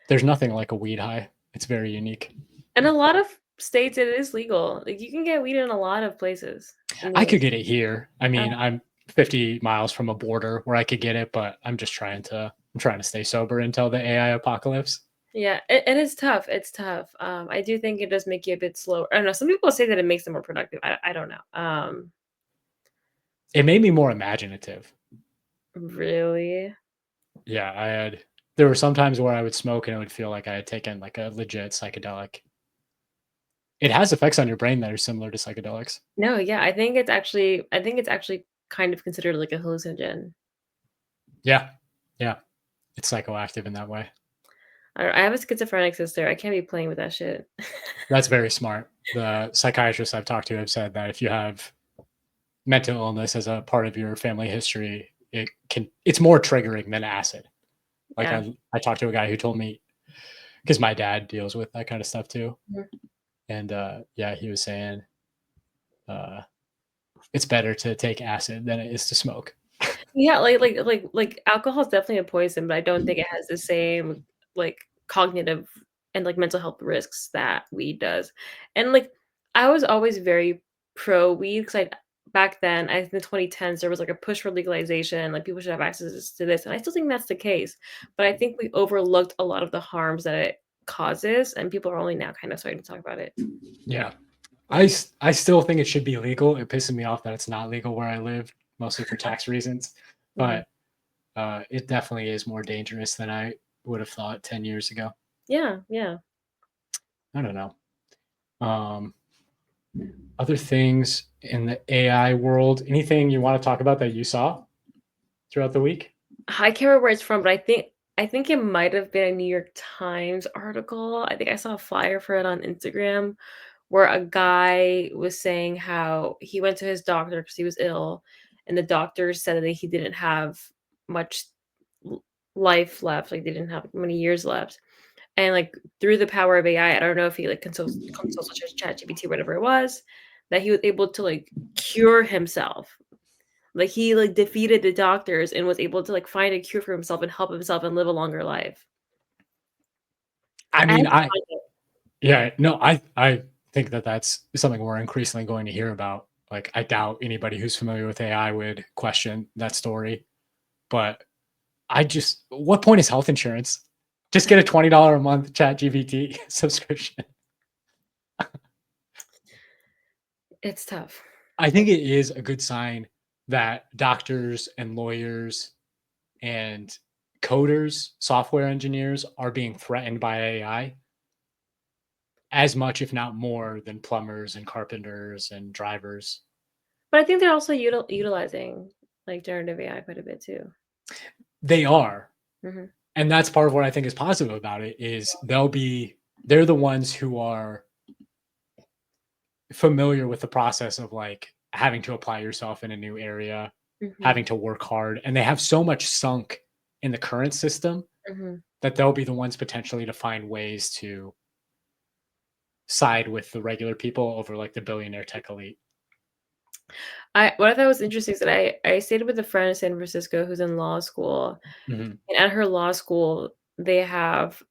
There's nothing like a weed high. It's very unique. And a lot of states it is legal. Like you can get weed in a lot of places. I could get it here. I mean, Uh, I'm 50 miles from a border where I could get it, but I'm trying to stay sober until the AI apocalypse. Yeah, and it's tough. It's tough. I do think it does make you a bit slower. I don't know. Some people say that it makes them more productive. I don't know. It made me more imaginative. Really? Yeah, there were some times where I would smoke and it would feel like I had taken like a legit psychedelic. It has effects on your brain that are similar to psychedelics. No, yeah. I think it's actually kind of considered like a hallucinogen. Yeah. Yeah. It's psychoactive in that way. I have a schizophrenic sister. I can't be playing with that shit. That's very smart. The psychiatrists I've talked to have said that if you have mental illness as a part of your family history, it's more triggering than acid. Like Yeah. I talked to a guy who told me, because my dad deals with that kind of stuff too. Mhm. And yeah, he was saying it's better to take acid than it is to smoke. Yeah, like alcohol is definitely a poison, but I don't think it has the same like cognitive and like mental health risks that weed does. And like I was always very pro weed because I back then, I think in the 2010s there was like a push for legalization, like people should have access to this, and I still think that's the case. But I think we overlooked a lot of the harms that it causes, and people are only now kind of starting to talk about it. Yeah. I still think it should be legal. It pisses me off that it's not legal where I live, mostly for tax reasons. But it definitely is more dangerous than I would have thought 10 years ago. Yeah, yeah. I don't know. Other things in the AI world, anything you want to talk about that you saw throughout the week? I can't remember where it's from, but I think it might have been a New York Times article. I think I saw a flyer for it on Instagram where a guy was saying how he went to his doctor because he was ill, and the doctor said that he didn't have much life left, like they didn't have many years left. And like through the power of AI, I don't know if he like consults such as ChatGPT, whatever it was, that he was able to like cure himself. Like he like defeated the doctors and was able to like find a cure for himself and help himself and live a longer life. I I had mean, to find it. yeah, no, I think that that's something we're increasingly going to hear about. Like, I doubt anybody who's familiar with AI would question that story. But what point is health insurance? Just get a $20 a month ChatGPT subscription. It's tough. I think it is a good sign that doctors and lawyers and coders, software engineers are being threatened by AI as much, if not more, than plumbers and carpenters and drivers. But I think they're also utilizing like generative AI quite a bit too. They are. Mhm. And that's part of what I think is positive about it is they're the ones who are familiar with the process of like having to apply yourself in a new area, Mhm. having to work hard, and they have so much sunk in the current system Mhm. that they'll be the ones potentially to find ways to side with the regular people over like the billionaire tech elite. What I thought was interesting is that I stayed with a friend in San Francisco who's in law school, Mhm. and at her law school, they have,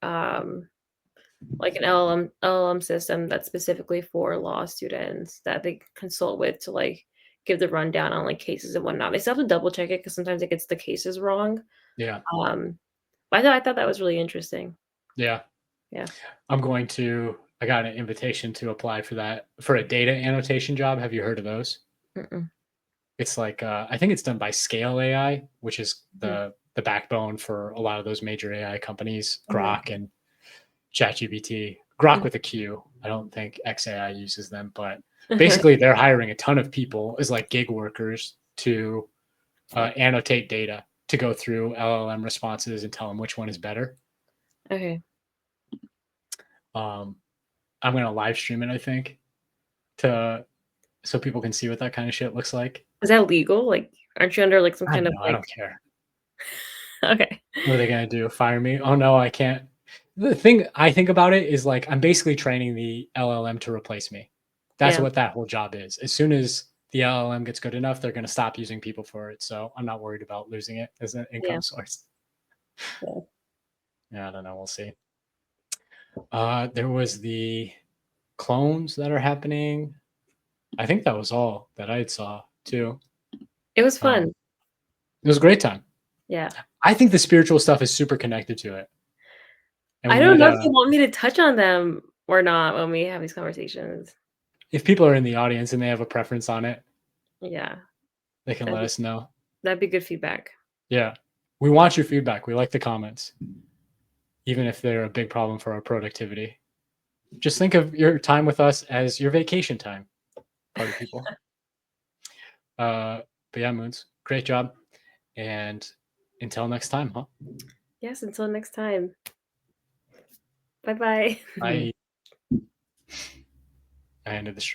like an LLM system that's specifically for law students that they consult with to, like, give the rundown on, like, cases and whatnot. They still have to double check it because sometimes it gets the cases wrong. Yeah. But I thought that was really interesting. Yeah. Yeah. I got an invitation to apply for a data annotation job. Have you heard of those? Mm-mm. It's like I think it's done by Scale AI, which is Mhm. the backbone for a lot of those major AI companies, Mhm. Grok and ChatGPT. Grok Mhm. with a Q. I don't think XAI uses them, but basically they're hiring a ton of people as like gig workers to annotate data to go through LLM responses and tell them which one is better. Okay. I'm gonna live stream it, I think, to so people can see what that kind of shit looks like. Is that legal? Like, aren't you under, like, some I kind don't of, know. I like don't care. Okay. What are they gonna do? Fire me? Oh no, I can't. The thing I think about it is like I'm basically training the LLM to replace me. That's Yeah. what that whole job is. As soon as the LLM gets good enough, they're gonna stop using people for it. So I'm not worried about losing it as an Yeah. income source. Yeah. Yeah, I don't know. We'll see. There was the clones that are happening. I think that was all that I saw too. It was Um, fun. it was a great time. Yeah. I think the spiritual stuff is super connected to it. And I we don't met know if you want me to touch on them or not when we have these conversations. if people are in the audience and they have a preference on it, Yeah. they can That'd let be us know. that'd be good feedback. Yeah. We want your feedback. We like the comments, even if they're a big problem for our productivity. Just think of your time with us as your vacation time, party people. But yeah, Moons, great job. And until next time, huh? Yes, until next time. Bye-bye. I ended the stream.